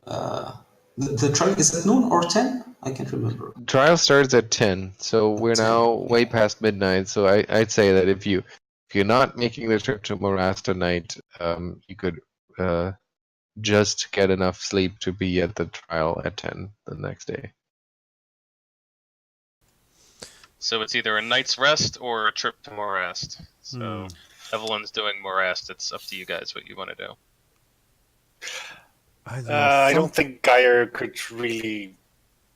The trial is at noon or 10? I can't remember. Trial starts at 10, so we're now way past midnight. So I'd say that if you're not making the trip to Morast tonight, you could just get enough sleep to be at the trial at 10 the next day. So it's either a night's rest or a trip to Morast. So Evelyn's doing Morast. It's up to you guys what you want to do. I don't think Geier could really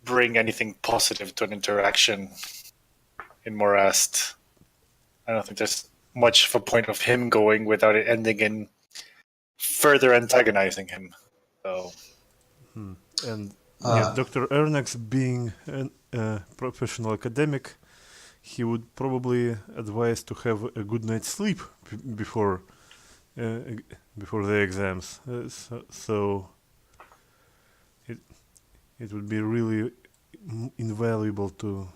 bring anything positive to an interaction in Morast. I don't think there's much of a point of him going without it ending in further antagonizing him. So, And yes, Dr. Arronax, being a professional academic, he would probably advise to have a good night's sleep before the exams. So it would be really invaluable to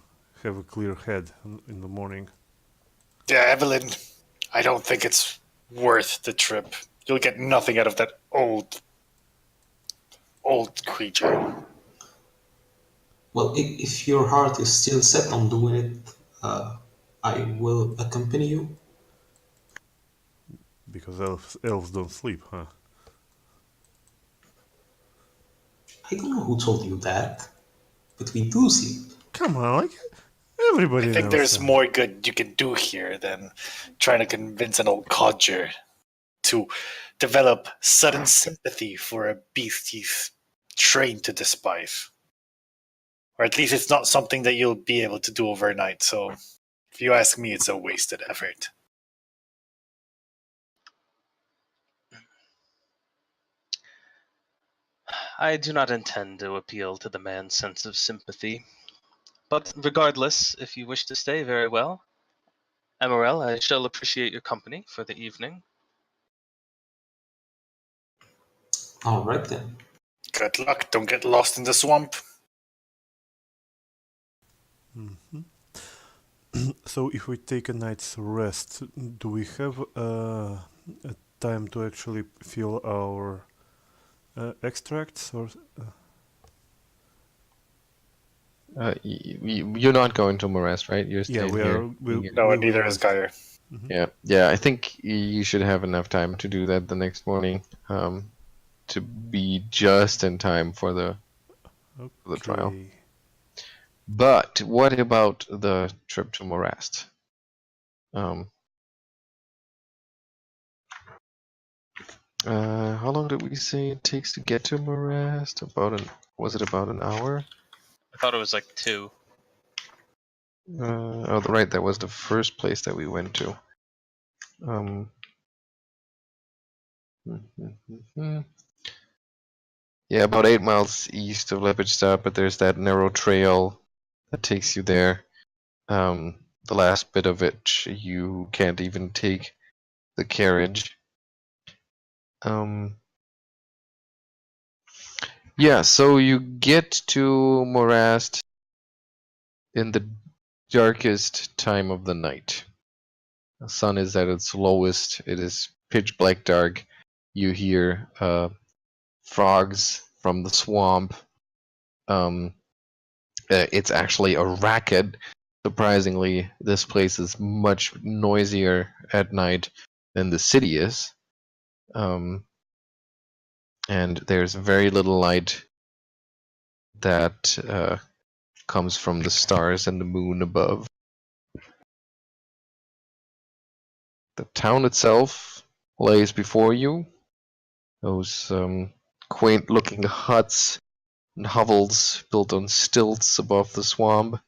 have a clear head in the morning. yeah, Evelyn, I don't think it's worth the trip. You'll get nothing out of that old creature. Well, if your heart is still set on doing it, I will accompany you. Because elves don't sleep, huh? I don't know who told you that, but we do sleep. Come on, like everybody I think knows there's that. more good you can do here than trying to convince an old codger to develop sudden sympathy for a beast he's trained to despise. Or at least it's not something that you'll be able to do overnight, so if you ask me, it's a wasted effort. I do not intend to appeal to the man's sense of sympathy. But regardless, if you wish to stay, very well. Emaírel, I shall appreciate your company for the evening. All right then. Good luck, don't get lost in the swamp. So if we take a night's rest, do we have a time to actually fill our extracts, or You're not going to Morast, right? You're yeah, staying we here. are. No, we and neither is Geier. Yeah. I think you should have enough time to do that the next morning, to be just in time for the trial. Okay. But what about the trip to Morast? How long did we say it takes to get to Morast? Was it about an hour? I thought it was like 2. Right, that was the first place that we went to. Yeah, about 8 miles east of Lepidstadt, but there's that narrow trail that takes you there. The last bit of it, you can't even take the carriage. Yeah, so you get to Morast in the darkest time of the night. The sun is at its lowest. It is pitch black dark. You hear frogs from the swamp. It's actually a racket. Surprisingly, this place is much noisier at night than the city is. And there's very little light that comes from the stars and the moon above. The town itself lays before you. Those quaint-looking huts and hovels built on stilts above the swamp,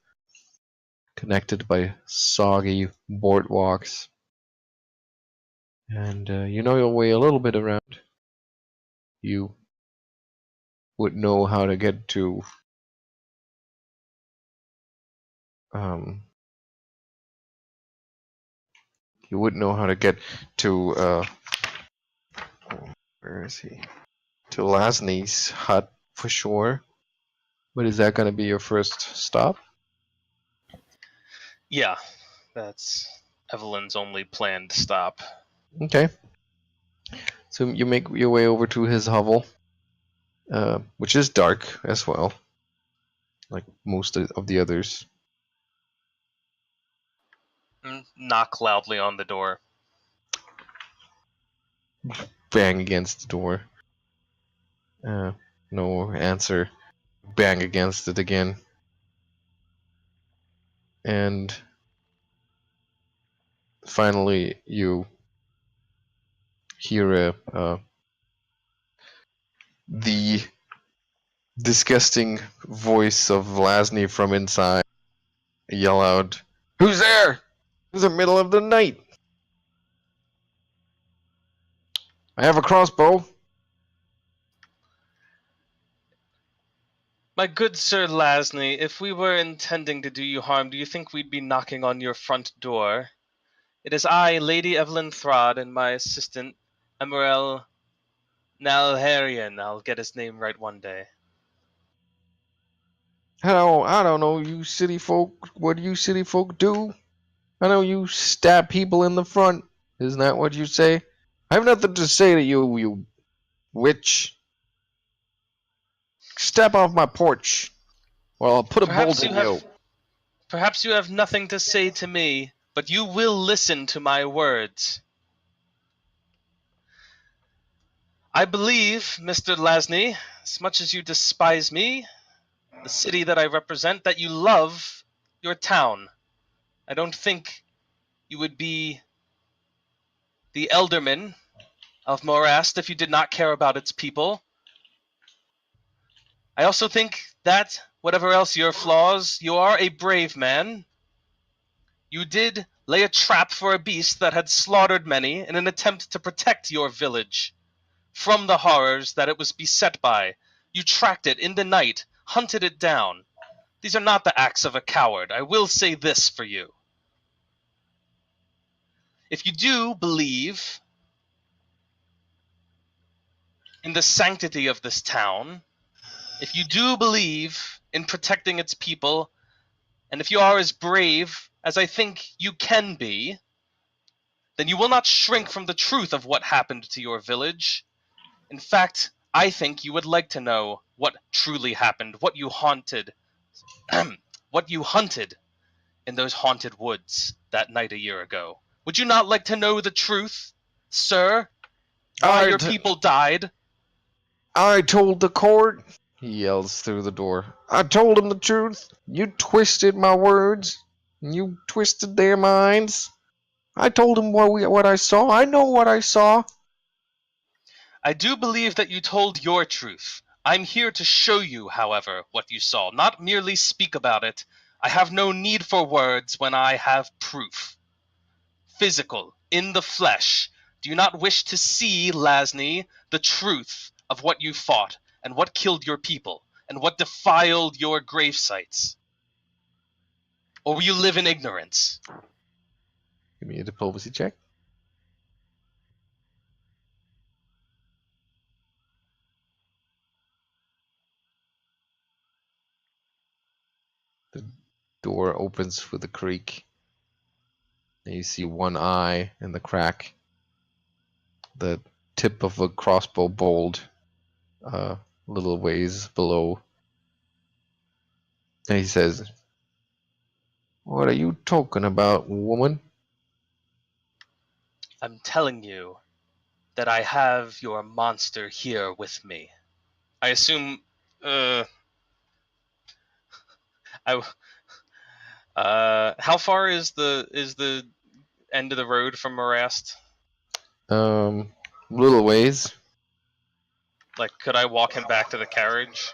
connected by soggy boardwalks. And you know your way a little bit around. You would know how to get to you would know how to get to where is he? To Lasney's hut for sure. But is that going to be your first stop? Yeah, that's Evelyn's only planned stop. Okay. So you make your way over to his hovel, which is dark as well, like most of the others. Knock loudly on the door. Bang against the door. No answer. Bang against it again. And finally you hear the disgusting voice of Lasney from inside yell out, "Who's there? It's the middle of the night. I have a crossbow." My good Sir Lasney, if we were intending to do you harm, do you think we'd be knocking on your front door? It is I, Lady Evelyn Throd, and my assistant, Emaírel Naėllaŕian. I'll get his name right one day. I don't know, you city folk. What do you city folk do? I know you stab people in the front. Isn't that what you say? I have nothing to say to you, you witch. Step off my porch, or I'll put a bolt in you. Perhaps you have nothing to say to me, but you will listen to my words. I believe, Mr. Lasney, as much as you despise me, the city that I represent, that you love your town. I don't think you would be the elderman of Morast if you did not care about its people. I also think that, whatever else your flaws, you are a brave man. You did lay a trap for a beast that had slaughtered many in an attempt to protect your village from the horrors that it was beset by. You tracked it in the night, hunted it down. These are not the acts of a coward. I will say this for you. If you do believe in the sanctity of this town, if you do believe in protecting its people, and if you are as brave as I think you can be, then you will not shrink from the truth of what happened to your village. In fact, I think you would like to know what truly happened, what you hunted in those haunted woods that night a year ago. Would you not like to know the truth, sir? Why your people died? I told the court, he yells through the door. I told them the truth. You twisted my words. You twisted their minds. I told them what I saw. I know what I saw. I do believe that you told your truth. I'm here to show you, however, what you saw, not merely speak about it. I have no need for words when I have proof. Physical, in the flesh. Do you not wish to see, Lasny, the truth of what you fought, and what killed your people, and what defiled your grave sites? Or will you live in ignorance? Give me a diplomacy check. The door opens with a creak. And you see one eye in the crack. The tip of a crossbow bolt a little ways below. And he says, "What are you talking about, woman?" I'm telling you that I have your monster here with me. I assume, how far is the end of the road from Morast? Little ways. Like, could I walk him back to the carriage?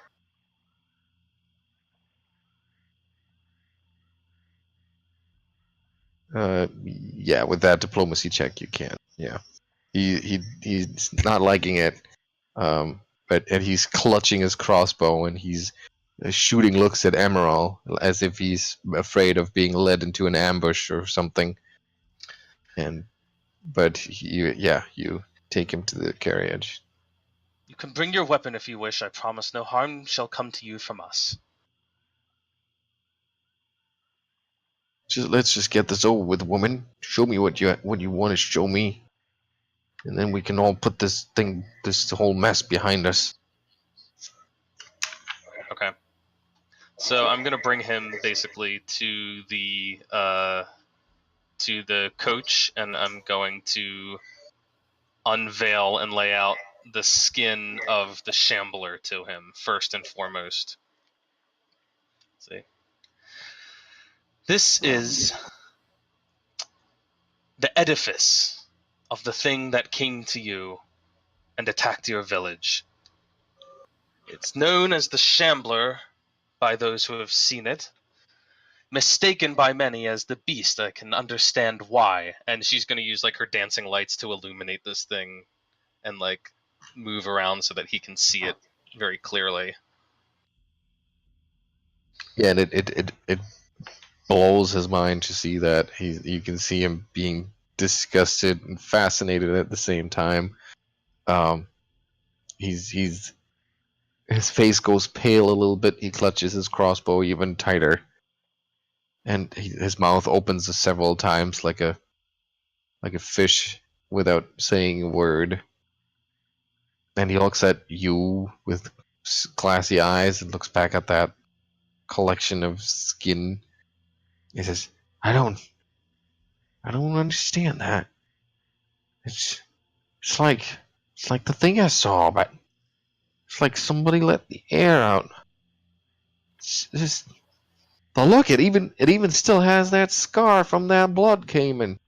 Yeah, with that diplomacy check, you can. Yeah, he's not liking it. But he's clutching his crossbow and he's shooting looks at Emaírel as if he's afraid of being led into an ambush or something. But you take him to the carriage. You can bring your weapon if you wish. I promise no harm shall come to you from us. Let's just get this over with, woman. Show me what you want to show me, and then we can all put this whole mess behind us. Okay. So I'm gonna bring him basically to the coach, and I'm going to unveil and lay out the skin of the shambler to him first and foremost. Let's see. This is the edifice of the thing that came to you and attacked your village. It's known as the Shambler by those who have seen it. Mistaken by many as the beast. I can understand why. And she's going to use like her dancing lights to illuminate this thing and like move around so that he can see it very clearly. Yeah, and it blows his mind to see that. You can see him being disgusted and fascinated at the same time. His face goes pale a little bit. He clutches his crossbow even tighter, and his mouth opens several times like a fish without saying a word. And he looks at you with glassy eyes and looks back at that collection of skin. He says, I don't understand that. It's like the thing I saw, but it's like somebody let the air out. It's just, but look, it even still has that scar from that blood came in.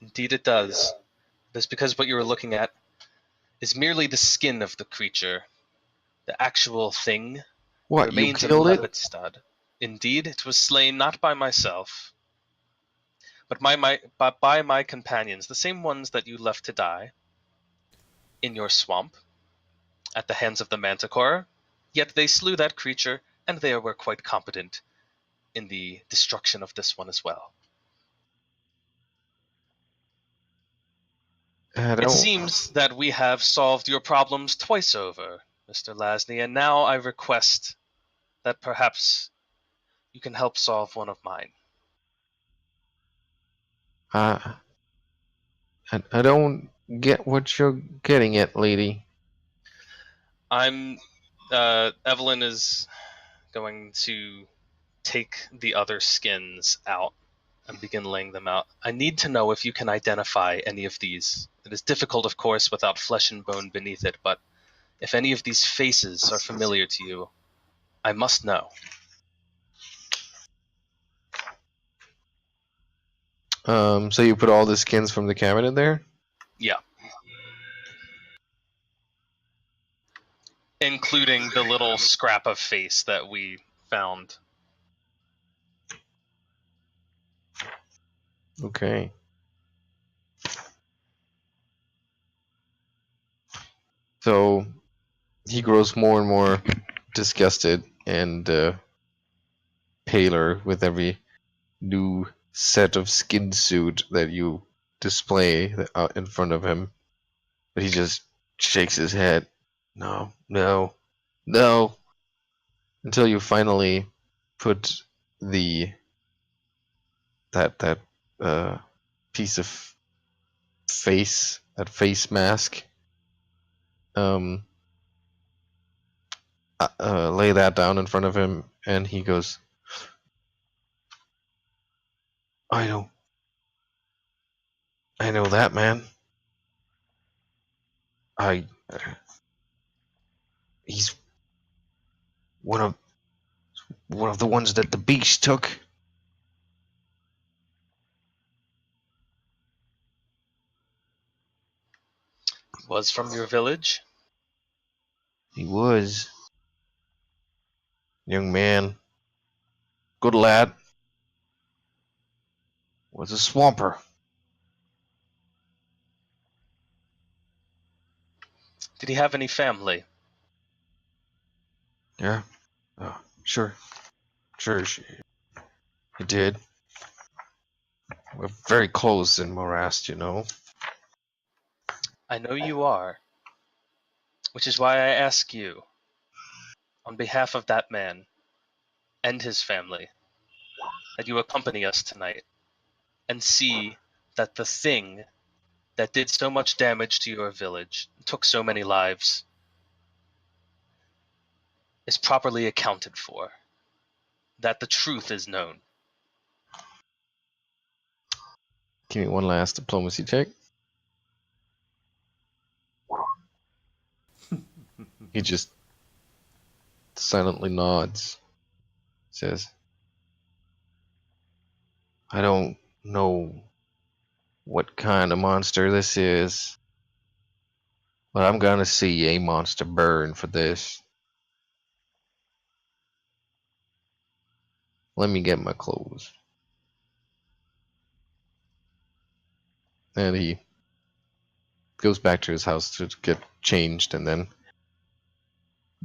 Indeed it does. That's because what you were looking at is merely the skin of the creature. The actual thing What, you remains in killed it? Lepidstad. Indeed, it was slain not by myself, but by my companions, the same ones that you left to die in your swamp at the hands of the Manticore. Yet they slew that creature, and they were quite competent in the destruction of this one as well. It seems that we have solved your problems twice over, Mr. Lasney, and now I request that perhaps you can help solve one of mine. I don't get what you're getting at, lady. Evelyn is going to take the other skins out and begin laying them out. I need to know if you can identify any of these. It is difficult, of course, without flesh and bone beneath it, but if any of these faces are familiar to you, I must know. So you put all the skins from the cabinet there? Yeah. Including the little scrap of face that we found. Okay. So he grows more and more disgusted and paler with every new set of skin suit that you display out in front of him. But he just shakes his head. No, no, no. Until you finally put that piece of face, that face mask, lay that down in front of him, and he goes, I know that man. He's one of the ones that the beast took. Was from your village? He was. Young man. Good lad. Was a swamper. Did he have any family? Yeah. Sure. He did. We're very close in Morast, you know. I know you are. Which is why I ask you, on behalf of that man and his family, that you accompany us tonight and see that the thing that did so much damage to your village, took so many lives, is properly accounted for. That the truth is known. Give me one last diplomacy check. He just silently nods. Says, I don't know what kind of monster this is, but I'm gonna see a monster burn for this. Let me get my clothes. And he goes back to his house to get changed and then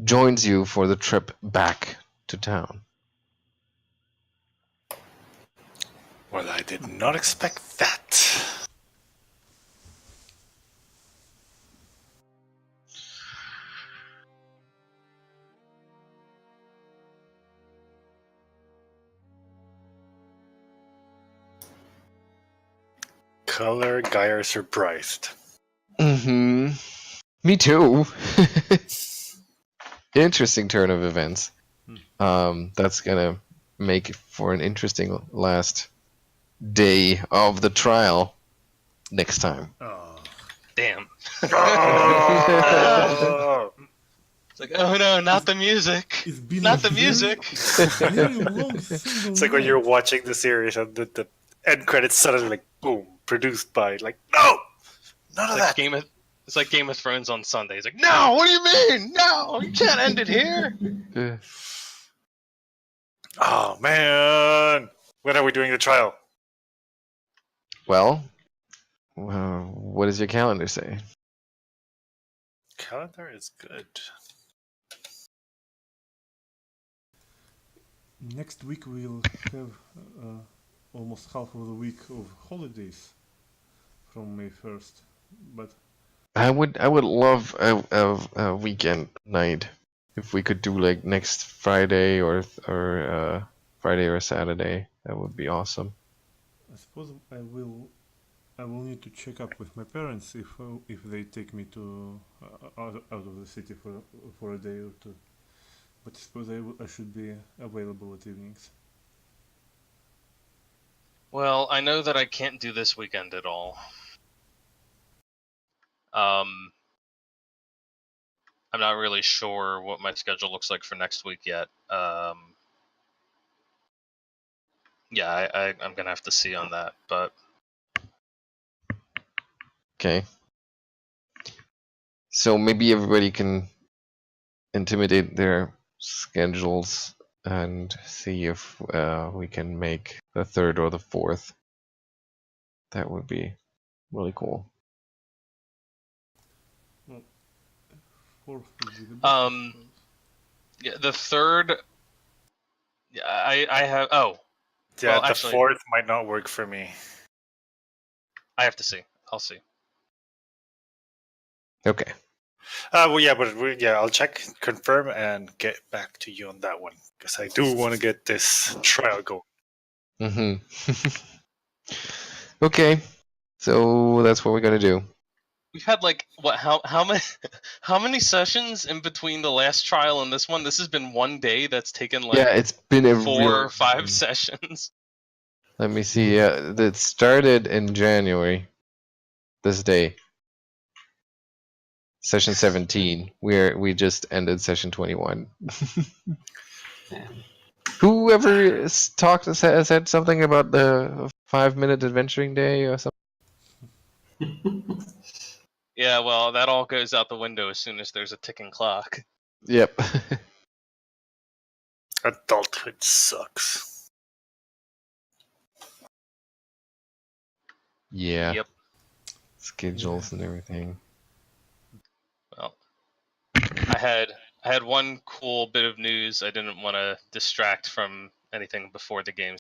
joins you for the trip back to town. Well, I did not expect that. Color Geier surprised. Mm-hmm. Me too. Interesting turn of events. That's gonna make for an interesting last day of the trial next time. Oh. Damn. Oh! It's like, oh no, not the music. It's been Not a the music. very long single It's like when night. you're watching the series and the end credits suddenly like boom, produced by like no, none of Like that. It's like Game of Thrones on Sunday. He's like, no, what do you mean? No, you can't end it here. Oh man, when are we doing the trial? Well, what does your calendar say? Calendar is good. Next week we'll have almost half of the week of holidays from May 1st, but I would love a weekend night if we could do like next Friday or Friday or Saturday. That would be awesome. I suppose I will need to check up with my parents if they take me to out of the city for a day or two. But I suppose I should be available at evenings. Well, I know that I can't do this weekend at all. I'm not really sure what my schedule looks like for next week yet. Yeah, I'm gonna have to see on that, but Okay. So maybe everybody can intimidate their schedules and see if we can make the 3rd or the 4th. That would be really cool. Well, 4th would be the best. I suppose. yeah, the 3rd. Yeah, I have. Oh, Yeah, well, the actually, 4th might not work for me. I have to see. I'll see. Okay. Well, yeah, but I'll check, confirm, and get back to you on that one because I do want to get this trial going. Okay. So that's what we're gonna do. We've had like what? How many sessions in between the last trial and this one? This has been one day that's taken like Yeah, it's been a 4 or 5 sessions. Let me see. That started in January. This day. Session 17. We just ended session 21. Whoever said something about the 5-minute adventuring day or something? Yeah, well, that all goes out the window as soon as there's a ticking clock. Yep. Adulthood sucks. Yeah. Yep. Schedules and everything. Well, I had one cool bit of news. I didn't want to distract from anything before the game